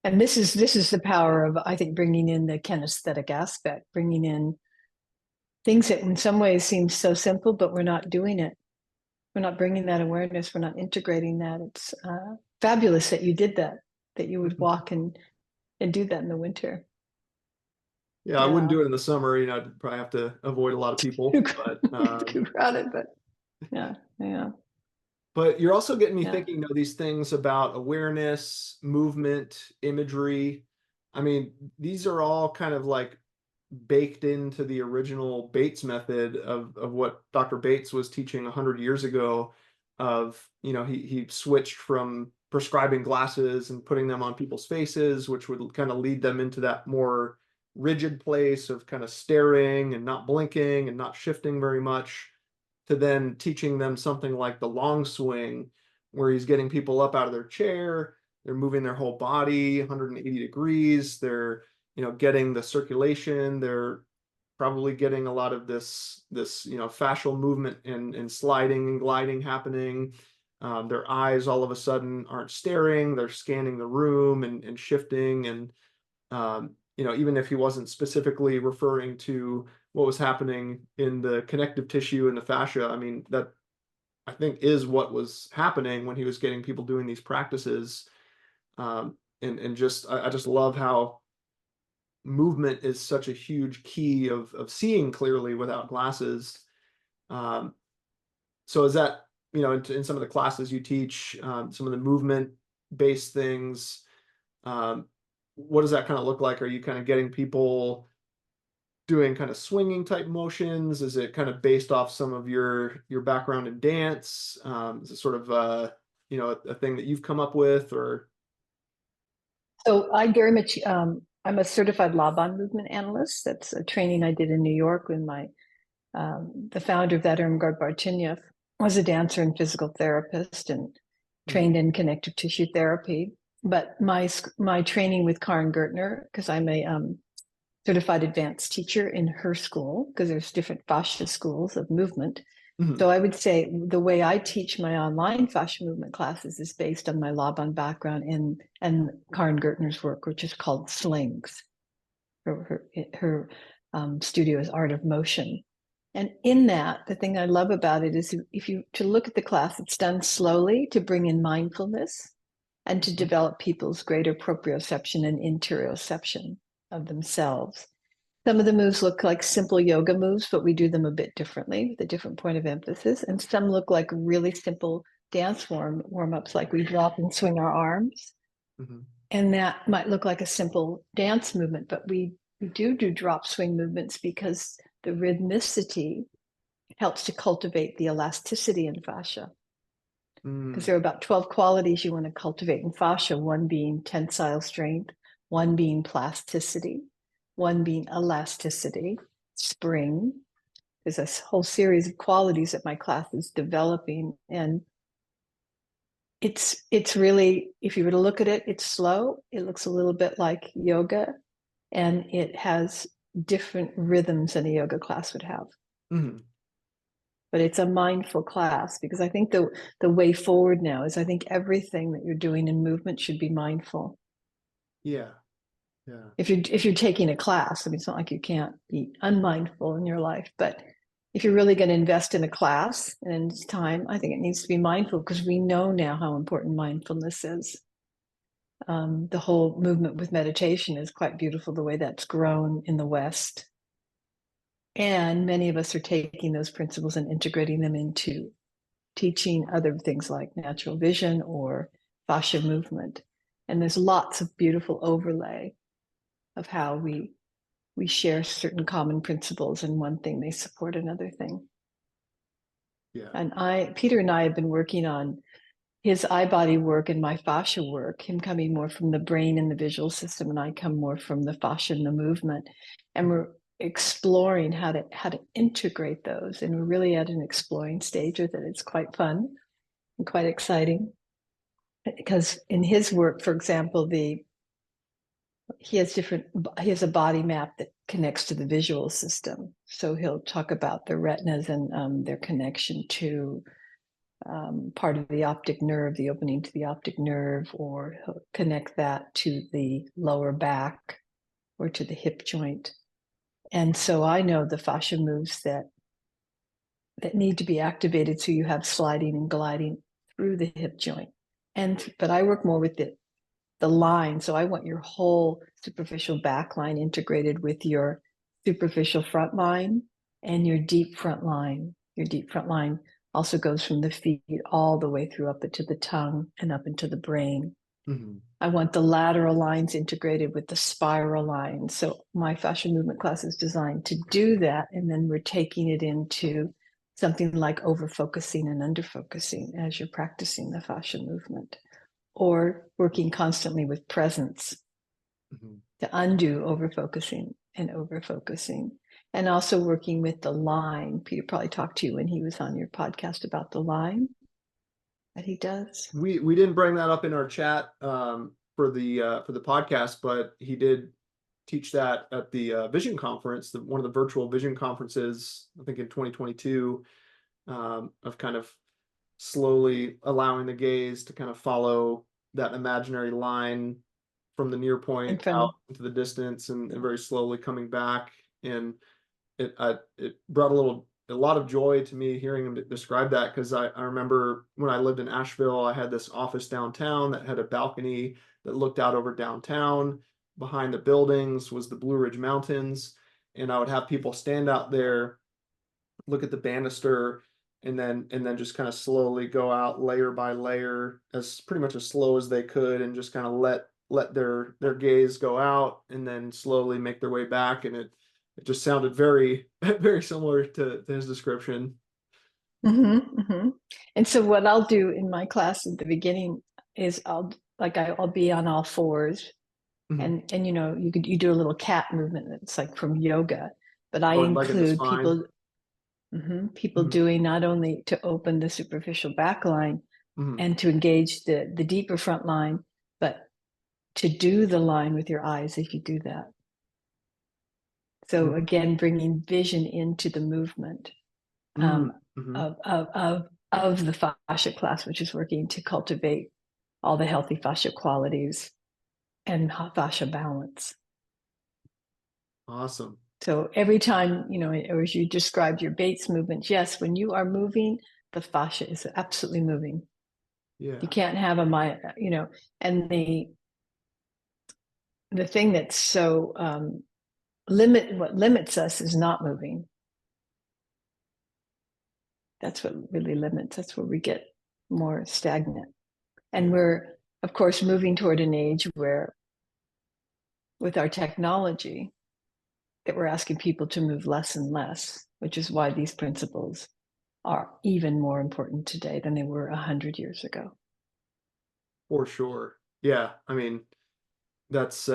And this is the power of, I think, bringing in the kinesthetic aspect, bringing in things that in some ways seem so simple, but we're not doing it. We're not bringing that awareness. We're not integrating that. It's fabulous that you did that you would walk and do that in the winter. Yeah, I wouldn't do it in the summer. I'd probably have to avoid a lot of people. But too crowded, but yeah. But you're also getting me thinking, these things about awareness, movement, imagery. I mean, these are all kind of like baked into the original Bates method of what Dr. Bates was teaching 100 years ago. Of, he switched from prescribing glasses and putting them on people's faces, which would kind of lead them into that more rigid place of kind of staring and not blinking and not shifting very much, to then teaching them something like the long swing, where he's getting people up out of their chair, they're moving their whole body 180 degrees, they're, getting the circulation, they're probably getting a lot of this fascial movement and sliding and gliding happening. Their eyes all of a sudden aren't staring, they're scanning the room and shifting. And even if he wasn't specifically referring to what was happening in the connective tissue and the fascia, I mean, that I think is what was happening when he was getting people doing these practices. And just I just love how movement is such a huge key of seeing clearly without glasses. So is that, in some of the classes you teach, some of the movement based things, what does that kind of look like? Are you kind of getting people doing kind of swinging type motions? Is it kind of based off some of your background in dance? Is it sort of a thing that you've come up with? Or So I very much, I'm a certified Laban movement analyst. That's a training I did in New York when the founder of that, Irmgard Bartynyev, was a dancer and physical therapist and trained in connective tissue therapy. But my training with Karen Gertner, because I'm a certified advanced teacher in her school, because there's different fascia schools of movement. So I would say the way I teach my online fascia movement classes is based on my Laban background and Karen Gertner's work, which is called Slings. Her studio is Art of Motion. And in that, the thing I love about it is if you to look at the class, it's done slowly to bring in mindfulness and to develop people's greater proprioception and interoception of themselves. Some of the moves look like simple yoga moves, but we do them a bit differently with a different point of emphasis. And some look like really simple dance warm-ups, like we drop and swing our arms. And that might look like a simple dance movement, but we do drop swing movements because the rhythmicity helps to cultivate the elasticity in fascia. Because there are about 12 qualities you want to cultivate in fascia, one being tensile strength, one being plasticity, one being elasticity, spring. There's a whole series of qualities that my class is developing. And it's really, if you were to look at it, it's slow. It looks a little bit like yoga, and it has different rhythms than a yoga class would have. But it's a mindful class, because I think the way forward now is I think everything that you're doing in movement should be mindful. Yeah. If you're taking a class, I mean, it's not like you can't be unmindful in your life, but if you're really going to invest in a class and it's time, I think it needs to be mindful, because we know now how important mindfulness is. The whole movement with meditation is quite beautiful, the way that's grown in the West. And many of us are taking those principles and integrating them into teaching other things like natural vision or fascia movement. And there's lots of beautiful overlay of how we share certain common principles, and one thing may support another thing. Yeah. And Peter and I have been working on his eye body work and my fascia work, him coming more from the brain and the visual system, and I come more from the fascia and the movement. And we're exploring how to integrate those. And we're really at an exploring stage with it. It's quite fun and quite exciting, because in his work, for example, he has a body map that connects to the visual system. So he'll talk about the retinas and their connection to part of the optic nerve, the opening to the optic nerve, or he'll connect that to the lower back or to the hip joint. And so I know the fascia moves that need to be activated, so you have sliding and gliding through the hip joint. But I work more with the line. So I want your whole superficial backline integrated with your superficial front line and your deep front line. Your deep front line also goes from the feet all the way through up into the tongue and up into the brain. I want the lateral lines integrated with the spiral lines. So my fascia movement class is designed to do that. And then we're taking it into something like over-focusing and under-focusing as you're practicing the fascia movement. or working constantly with presence to undo over-focusing and over-focusing. And also working with the line. Peter probably talked to you when he was on your podcast about the line that he does. We didn't bring that up in our chat for the podcast, but he did teach that at the Vision Conference, one of the virtual Vision conferences, I think in 2022, of kind of slowly allowing the gaze to kind of follow that imaginary line from the near point out into the distance, and very slowly coming back. And it brought a lot of joy to me hearing him describe that, because I remember when I lived in Asheville, I had this office downtown that had a balcony that looked out over downtown. Behind the buildings was the Blue Ridge Mountains, and I would have people stand out there, look at the banister, and then just kind of slowly go out layer by layer, as pretty much as slow as they could, and just kind of let their gaze go out, and then slowly make their way back. And it just sounded very, very similar to his description. And so what I'll do in my class at the beginning is I'll be on all fours, and you know, you do a little cat movement that's like from yoga, but I include people doing not only to open the superficial backline and to engage the deeper front line, but to do the line with your eyes if you do that. So again, bringing vision into the movement of the fascia class, which is working to cultivate all the healthy fascia qualities and fascia balance. Awesome. So every time, you know, or as you described your Bates movement, yes, when you are moving, the fascia is absolutely moving. Yeah. You can't have you know, and the thing that's so what limits us is not moving. That's what really limits. That's where we get more stagnant. And we're, of course, moving toward an age where, with our technology, that we're asking people to move less and less, which is why these principles are even more important today than they were 100 years ago. For sure. Yeah. I mean, that's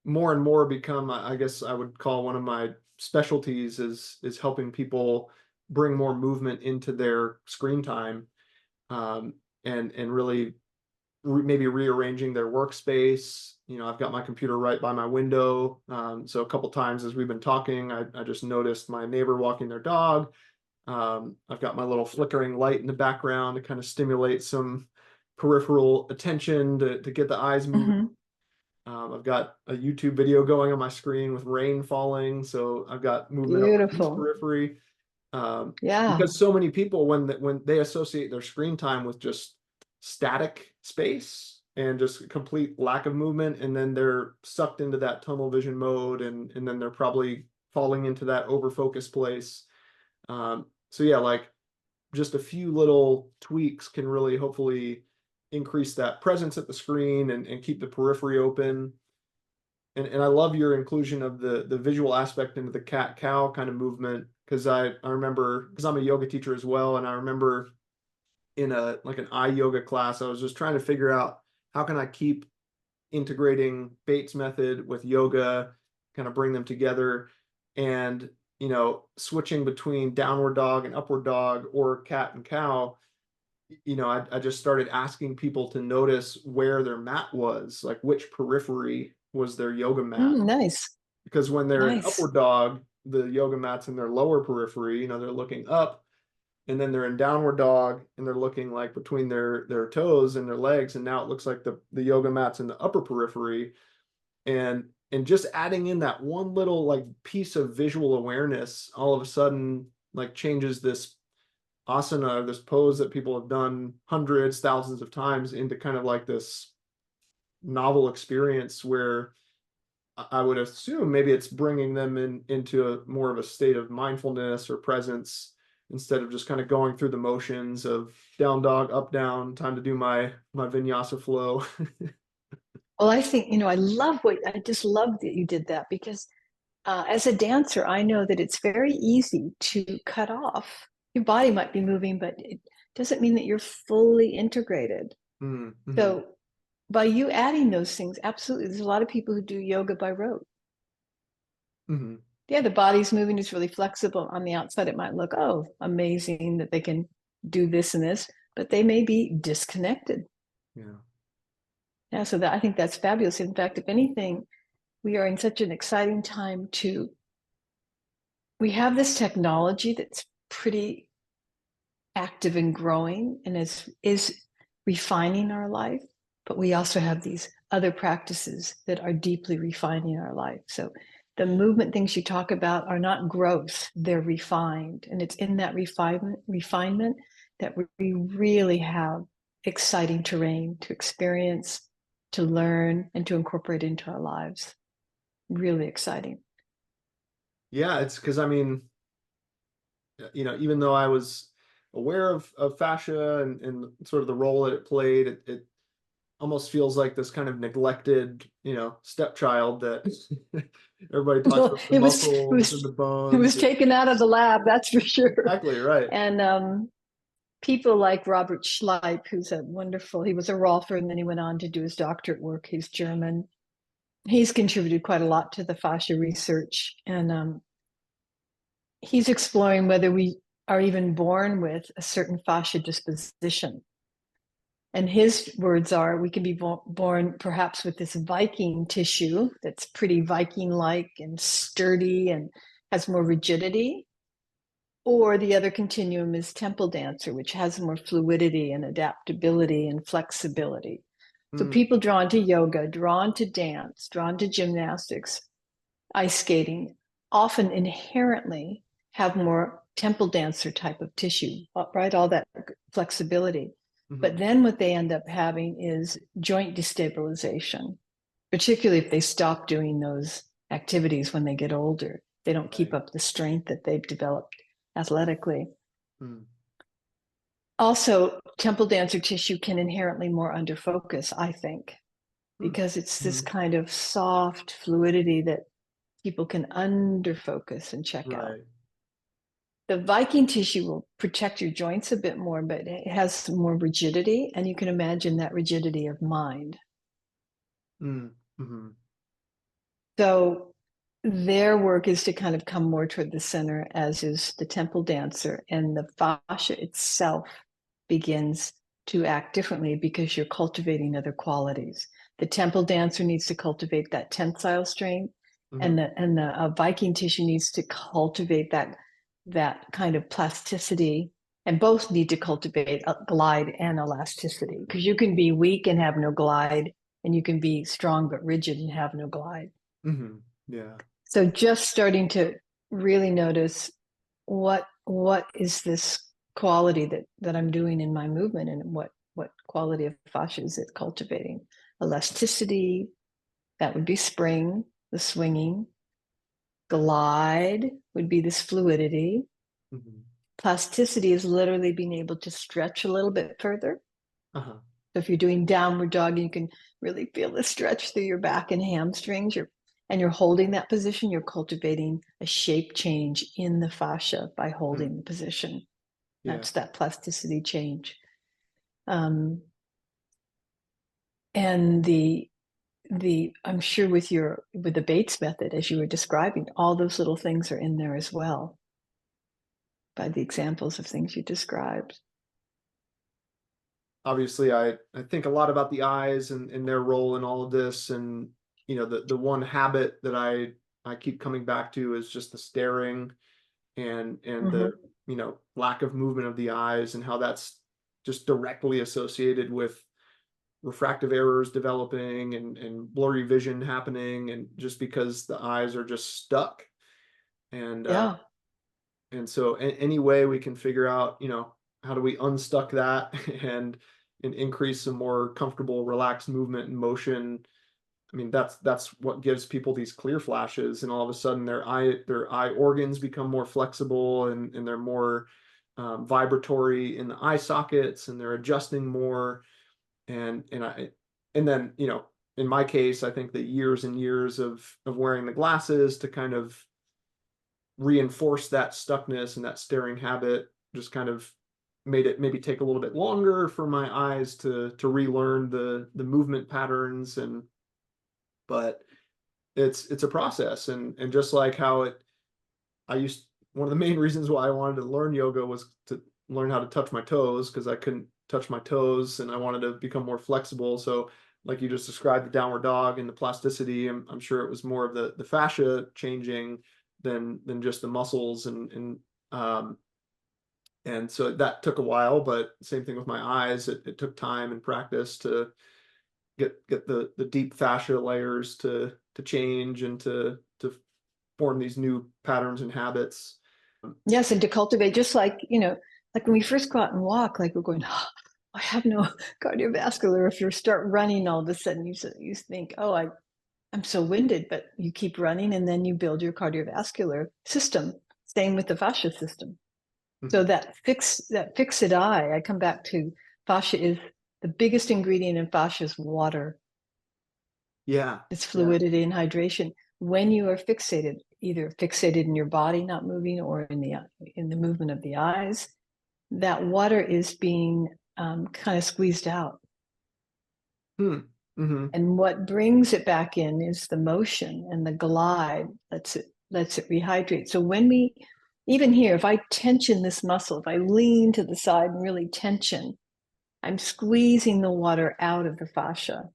more and more become, I guess I would call, one of my specialties is helping people bring more movement into their screen time, and really maybe rearranging their workspace. You know, I've got my computer right by my window. So a couple times as we've been talking, I just noticed my neighbor walking their dog. I've got my little flickering light in the background to kind of stimulate some peripheral attention to get the eyes moving. I've got a YouTube video going on my screen with rain falling, so I've got movement on the periphery. Because so many people, when they associate their screen time with just static space and just complete lack of movement, and then they're sucked into that tunnel vision mode, and then they're probably falling into that over focus place. So yeah, like just a few little tweaks can really hopefully increase that presence at the screen and keep the periphery open. And I love your inclusion of the visual aspect into the cat cow kind of movement, because I remember, because I'm a yoga teacher as well, and I remember in an eye yoga class, I was just trying to figure out how can I keep integrating Bates method with yoga, kind of bring them together, and you know, switching between downward dog and upward dog or cat and cow. You know, I just started asking people to notice where their mat was, like which periphery was their yoga mat. Nice. Because when they're in upward dog, the yoga mat's in their lower periphery, you know, they're looking up, and then they're in downward dog and they're looking like between their toes and their legs, and now it looks like the yoga mat's in the upper periphery. And just adding in that one little like piece of visual awareness all of a sudden like changes this asana, this pose that people have done hundreds, thousands of times, into kind of like this novel experience where I would assume maybe it's bringing them into more of a state of mindfulness or presence, instead of just kind of going through the motions of down dog, up down, time to do my vinyasa flow. Well, I think, you know, I just love that you did that, because as a dancer, I know that it's very easy to cut off. Your body might be moving, but it doesn't mean that you're fully integrated. Mm-hmm. So by you adding those things, absolutely, there's a lot of people who do yoga by rote. Mm-hmm. Yeah, the body's moving, it's really flexible. On the outside, it might look, oh, amazing that they can do this and this, but they may be disconnected. Yeah. Yeah, so I think that's fabulous. In fact, if anything, we are in such an exciting time we have this technology that's pretty active and growing and is refining our life, but we also have these other practices that are deeply refining our life. So the movement things you talk about are not gross, they're refined. And it's in that refinement that we really have exciting terrain to experience, to learn, and to incorporate into our lives. Really exciting. Yeah, it's because I mean, even though I was aware of fascia and sort of the role that it played, it almost feels like this kind of neglected, stepchild that everybody talks about the it was it muscles and was the it bones. was taken out of the lab, that's for sure. Exactly right. And people like Robert Schleip, he was a Rolfer, and then he went on to do his doctorate work. He's German. He's contributed quite a lot to the fascia research, and he's exploring whether we are even born with a certain fascia disposition. And his words are, we can be born perhaps with this Viking tissue that's pretty Viking-like and sturdy and has more rigidity. Or the other continuum is temple dancer, which has more fluidity and adaptability and flexibility. So people drawn to yoga, drawn to dance, drawn to gymnastics, ice skating, often inherently have more temple dancer type of tissue, right? All that flexibility. But then what they end up having is joint destabilization, particularly if they stop doing those activities when they get older. They don't keep up the strength that they've developed athletically. Also, temple dancer tissue can inherently more under focus, I think, because it's this kind of soft fluidity that people can under focus and check out. The Viking tissue will protect your joints a bit more, but it has more rigidity, and you can imagine that rigidity of mind. So their work is to kind of come more toward the center, as is the temple dancer, and the fascia itself begins to act differently because you're cultivating other qualities. The temple dancer needs to cultivate that tensile strength, and the Viking tissue needs to cultivate that kind of plasticity, and both need to cultivate a glide and elasticity, because you can be weak and have no glide, and you can be strong but rigid and have no glide. Yeah. So just starting to really notice what is this quality that I'm doing in my movement, and what quality of fascia is it cultivating? Elasticity, that would be spring, the swinging. Glide would be this fluidity. Plasticity is literally being able to stretch a little bit further. So if you're doing downward dog, you can really feel the stretch through your back and hamstrings. You're holding that position. You're cultivating a shape change in the fascia by holding the position. That's that plasticity change. And I'm sure with the Bates method, as you were describing, all those little things are in there as well, by the examples of things you described. Obviously, I think a lot about the eyes and their role in all of this, and the one habit that I keep coming back to is just the staring and the lack of movement of the eyes, and how that's just directly associated with refractive errors developing and blurry vision happening, and just because the eyes are just stuck. And and so any way we can figure out, how do we unstuck that and increase some more comfortable, relaxed movement and motion. I mean, that's what gives people these clear flashes, and all of a sudden their eye organs become more flexible, and they're more vibratory in the eye sockets, and they're adjusting more. And then, in my case, I think that years and years of wearing the glasses to kind of reinforce that stuckness and that staring habit just kind of made it maybe take a little bit longer for my eyes to relearn the movement patterns. But it's a process, and just like how one of the main reasons why I wanted to learn yoga was to learn how to touch my toes, because I couldn't touch my toes and I wanted to become more flexible. So like you just described, the downward dog and the plasticity, I'm sure it was more of the fascia changing than just the muscles, and so that took a while. But same thing with my eyes, it took time and practice to get the deep fascia layers to change and to form these new patterns and habits. Yes, and to cultivate, just like, like when we first go out and walk, like we're going, oh, I have no cardiovascular. If you start running, all of a sudden you think, oh, I'm so winded, but you keep running and then you build your cardiovascular system. Same with the fascia system. So that fixed eye, I come back to fascia is the biggest ingredient in fascia is water. Yeah. It's fluidity and hydration. When you are fixated, either fixated in your body not moving or in the movement of the eyes, that water is being kind of squeezed out. And what brings it back in is the motion, and the glide lets it rehydrate. So when we, even here, if I tension this muscle, if I lean to the side and really tension, I'm squeezing the water out of the fascia,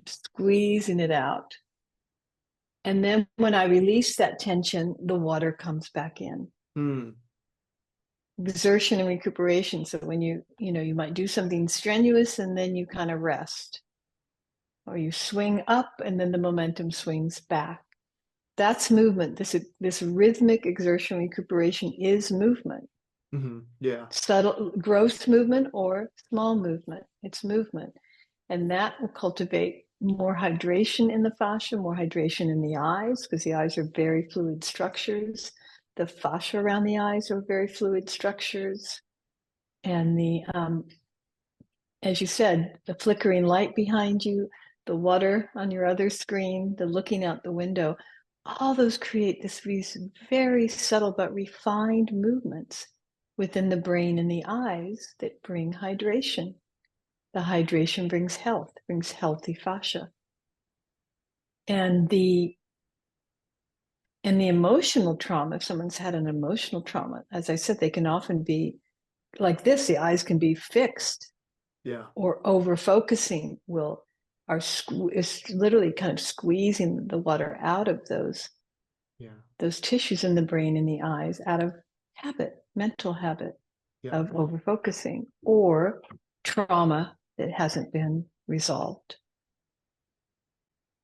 squeezing it out. And then when I release that tension, the water comes back in. Exertion and recuperation. So when you might do something strenuous and then you kind of rest, or you swing up and then the momentum swings back. That's movement. This rhythmic exertion recuperation is movement. Yeah. Subtle gross movement or small movement. It's movement. And that will cultivate more hydration in the fascia, more hydration in the eyes, because the eyes are very fluid structures. The fascia around the eyes are very fluid structures. And as you said, the flickering light behind you, the water on your other screen, the looking out the window, all those create these very subtle but refined movements within the brain and the eyes that bring hydration. The hydration brings health, brings healthy fascia. And the emotional trauma, if someone's had an emotional trauma, as I said, they can often be like this. The eyes can be fixed, or over focusing is literally kind of squeezing the water out of those tissues in the brain and the eyes, out of mental habit of over focusing or trauma that hasn't been resolved.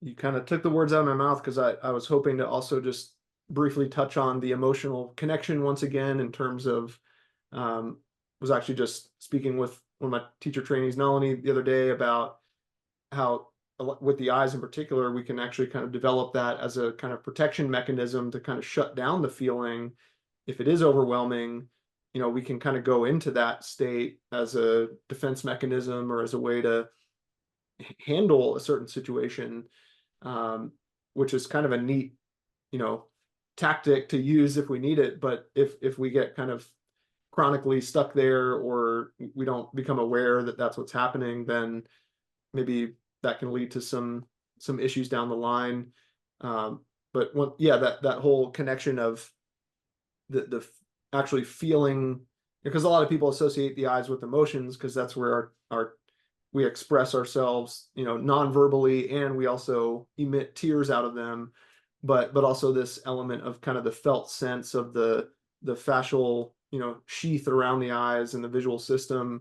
You kind of took the words out of my mouth, because I was hoping to also just briefly touch on the emotional connection once again, in terms of was actually just speaking with one of my teacher trainees, Nalini, the other day, about how with the eyes in particular, we can actually kind of develop that as a kind of protection mechanism to kind of shut down the feeling. If it is overwhelming, we can kind of go into that state as a defense mechanism, or as a way to handle a certain situation, which is kind of a neat, tactic to use if we need it. But if we get kind of chronically stuck there, or we don't become aware that that's what's happening, then maybe that can lead to some issues down the line. But that whole connection of the actually feeling, because a lot of people associate the eyes with emotions, because that's where we express ourselves, non-verbally, and we also emit tears out of them. But also this element of kind of the felt sense of the fascial, sheath around the eyes and the visual system.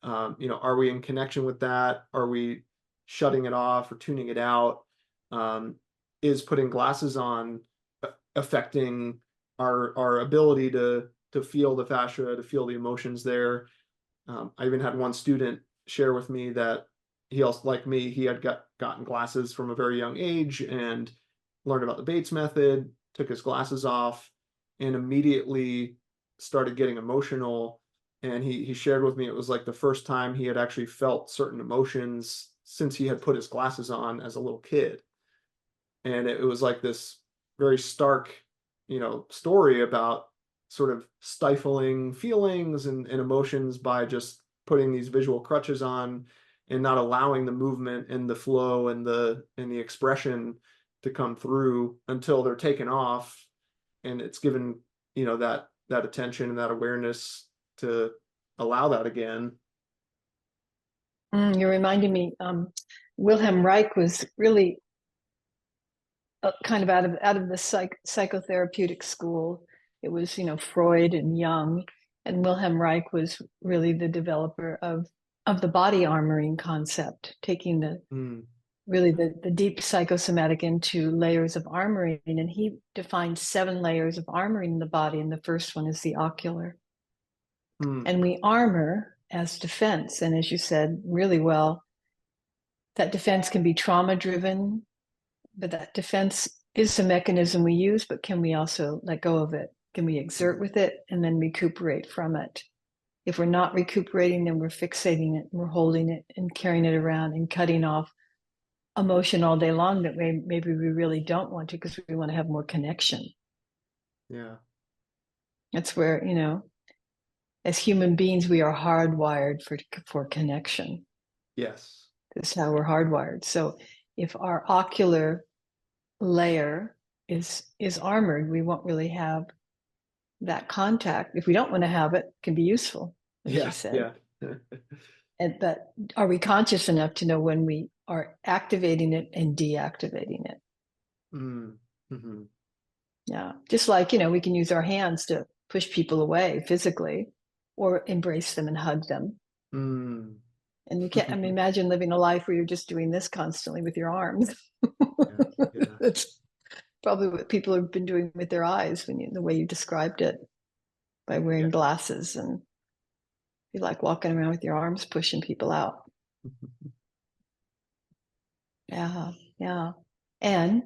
Are we in connection with that? Are we shutting it off or tuning it out? Is putting glasses on affecting our ability to feel the fascia, to feel the emotions there? I even had one student share with me that he also, like me, he had gotten glasses from a very young age and learned about the Bates method, took his glasses off, and immediately started getting emotional. And he shared with me it was like the first time he had actually felt certain emotions since he had put his glasses on as a little kid. And it was like this very stark, story about sort of stifling feelings and emotions by just putting these visual crutches on and not allowing the movement and the flow and the expression to come through until they're taken off, and it's given, you know, that attention and that awareness to allow that again. You're reminding me, Wilhelm Reich was really kind of out of the psychotherapeutic school. It was, you know, Freud and Jung, and Wilhelm Reich was really the developer of the body armoring concept, taking the really the deep psychosomatic into layers of armoring. And he defined 7 layers of armoring in the body, and the first one is the ocular. And we armor as defense. And as you said really well, that defense can be trauma driven, but that defense is a mechanism we use, but can we also let go of it? Can we exert with it and then recuperate from it? If we're not recuperating, then we're fixating it, and we're holding it and carrying it around and cutting off emotion all day long that maybe we really don't want to, because we want to have more connection. Yeah. That's where, you know, as human beings, we are hardwired for connection. Yes. This is how we're hardwired. So if our ocular layer is armored, we won't really have that contact. If we don't want to have it, it can be useful, as you said. Yeah. But are we conscious enough to know when we are activating it and deactivating it? Mm-hmm. Yeah. Just like, you know, we can use our hands to push people away physically, or embrace them and hug them. And you can't, I mean, imagine living a life where you're just doing this constantly with your arms. Yeah. That's probably what people have been doing with their eyes, the way you described it, by wearing glasses, and you like walking around with your arms pushing people out. Yeah. And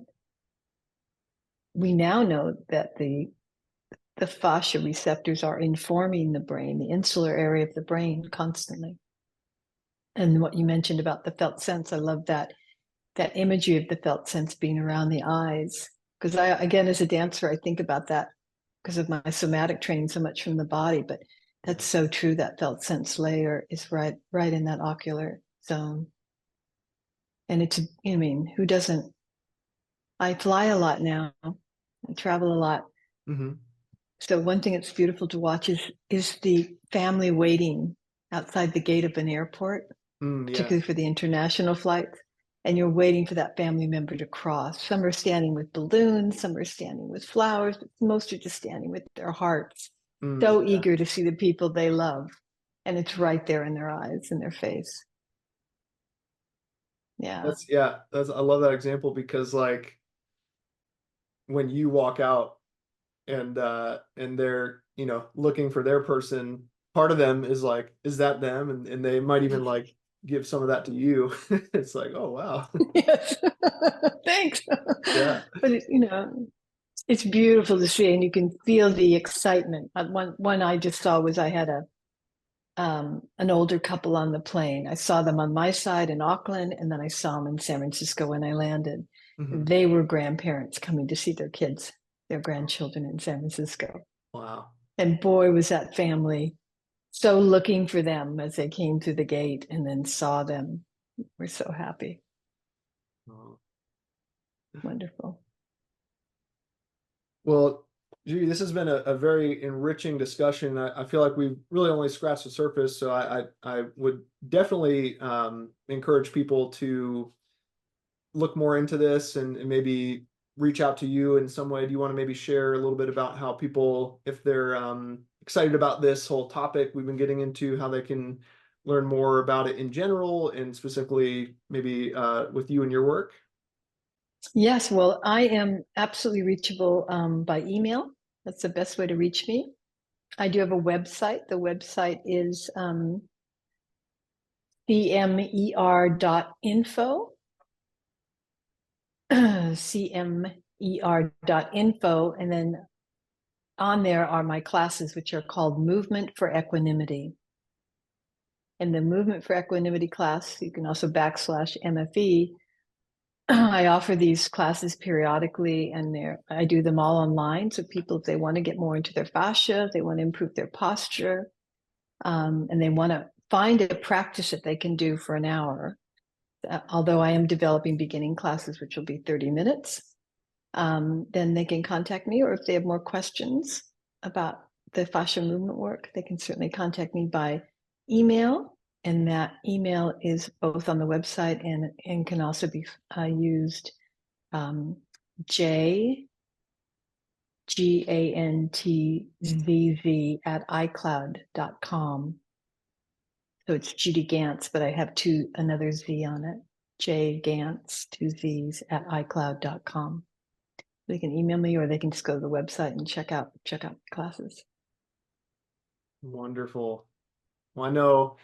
we now know that the fascia receptors are informing the brain, the insular area of the brain, constantly. And what you mentioned about the felt sense, I love that imagery of the felt sense being around the eyes. Because I, again, as a dancer, I think about that because of my somatic training so much from the body. But that's so true. That felt sense layer is right in that ocular zone. And it's, I mean, who doesn't? I fly a lot now. I travel a lot. So one thing that's beautiful to watch is the family waiting outside the gate of an airport, particularly for the international flights. And you're waiting for that family member to cross. Some are standing with balloons, some are standing with flowers, but most are just standing with their hearts, so eager to see the people they love. And it's right there in their eyes and their face. Yeah. I love that example, because like when you walk out and they're, you know, looking for their person, part of them is like, is that them? And they might even like give some of that to you. It's like, oh wow. Yes. Thanks. Yeah. But you know, it's beautiful to see, and you can feel the excitement. One I just saw was, I had an older couple on the plane. I saw them on my side in Auckland, and then I saw them in San Francisco when I landed. They were grandparents coming to see their kids, their grandchildren in San Francisco. Wow. And boy, was that family so looking for them as they came through the gate and then saw them. We're so happy. Oh. Wonderful. Well, Judy, this has been a very enriching discussion. I feel like we've really only scratched the surface. So I would definitely encourage people to look more into this and maybe reach out to you in some way. Do you want to maybe share a little bit about how people, if they're excited about this whole topic we've been getting into, how they can learn more about it in general, and specifically maybe with you and your work? Yes, well, I am absolutely reachable by email. That's the best way to reach me. I do have a website. The website is cmer.info. cmer.info. And then on there are my classes, which are called Movement for Equanimity. And the Movement for Equanimity class, you can also /MFE, I offer these classes periodically, and I do them all online. So people, if they want to get more into their fascia, they want to improve their posture, and they want to find a practice that they can do for an hour. Although I am developing beginning classes, which will be 30 minutes, then they can contact me, or if they have more questions about the fascia movement work, they can certainly contact me by email. And that email is both on the website and can also be used jgantzz@icloud.com. So it's Judy Gantz, but I have another Z on it. jgantz, 2 Z's, @icloud.com. They can email me, or they can just go to the website and check out classes. Wonderful. Well, I know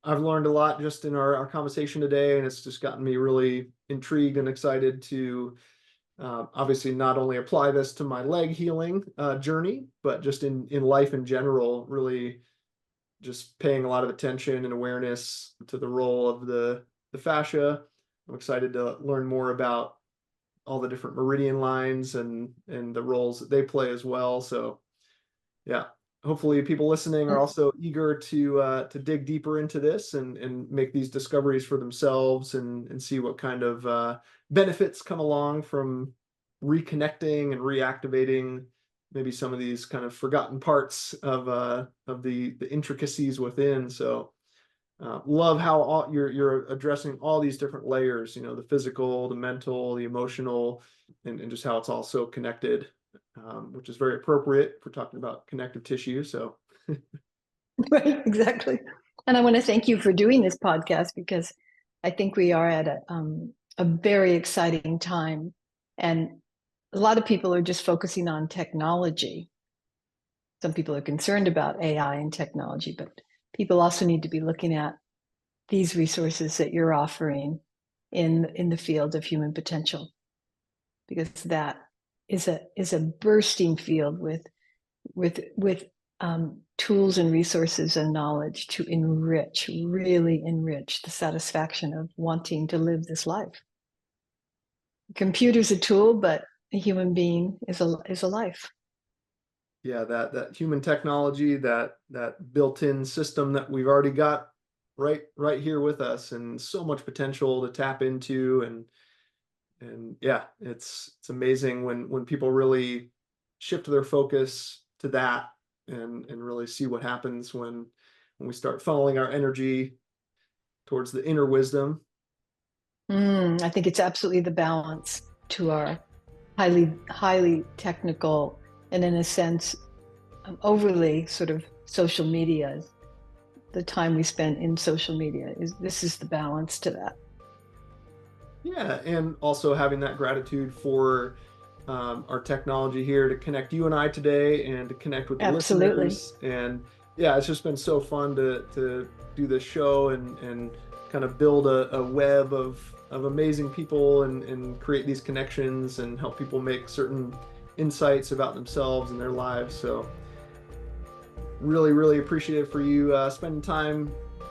I've learned a lot just in our conversation today, and it's just gotten me really intrigued and excited to obviously not only apply this to my leg healing journey, but just in life in general, really just paying a lot of attention and awareness to the role of the fascia. I'm excited to learn more about all the different meridian lines and the roles that they play as well. So yeah, hopefully people listening are also eager to dig deeper into this and make these discoveries for themselves and see what kind of benefits come along from reconnecting and reactivating maybe some of these kind of forgotten parts of the intricacies within. So love how you're addressing all these different layers, the physical, the mental, the emotional, and just how it's all so connected, which is very appropriate for talking about connective tissue. So Right, exactly. And I want to thank you for doing this podcast, because I think we are at a very exciting time. And a lot of people are just focusing on technology. Some people are concerned about AI and technology, but people also need to be looking at these resources that you're offering in the field of human potential, because that is a bursting field with tools and resources and knowledge to really enrich the satisfaction of wanting to live this life. A computer's a tool, but a human being is a life. Yeah, that human technology, that built-in system that we've already got right here with us, and so much potential to tap into, and yeah, it's amazing when people really shift their focus to that and really see what happens when we start funneling our energy towards the inner wisdom. I think it's absolutely the balance to our highly technical, and in a sense overly sort of social media. The time we spend in social media this is the balance to that. Yeah, and also having that gratitude for our technology here to connect you and I today, and to connect with the Absolutely. listeners. And yeah, it's just been so fun to do this show and kind of build a web of amazing people and create these connections and help people make certain insights about themselves and their lives. So really appreciative for you spending time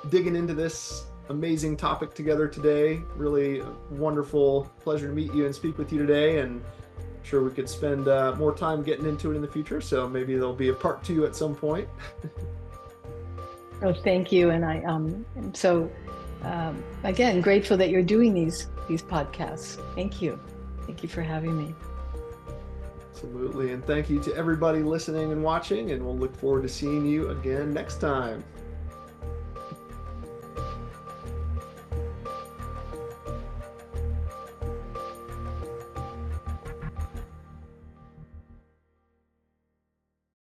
digging into this amazing topic together today. Really a wonderful pleasure to meet you and speak with you today, and I'm sure we could spend more time getting into it in the future. So maybe there'll be a part 2 at some point. Oh, thank you. And I am so again grateful that you're doing these podcasts. Thank you for having me. Absolutely. And thank you to everybody listening and watching, and we'll look forward to seeing you again next time.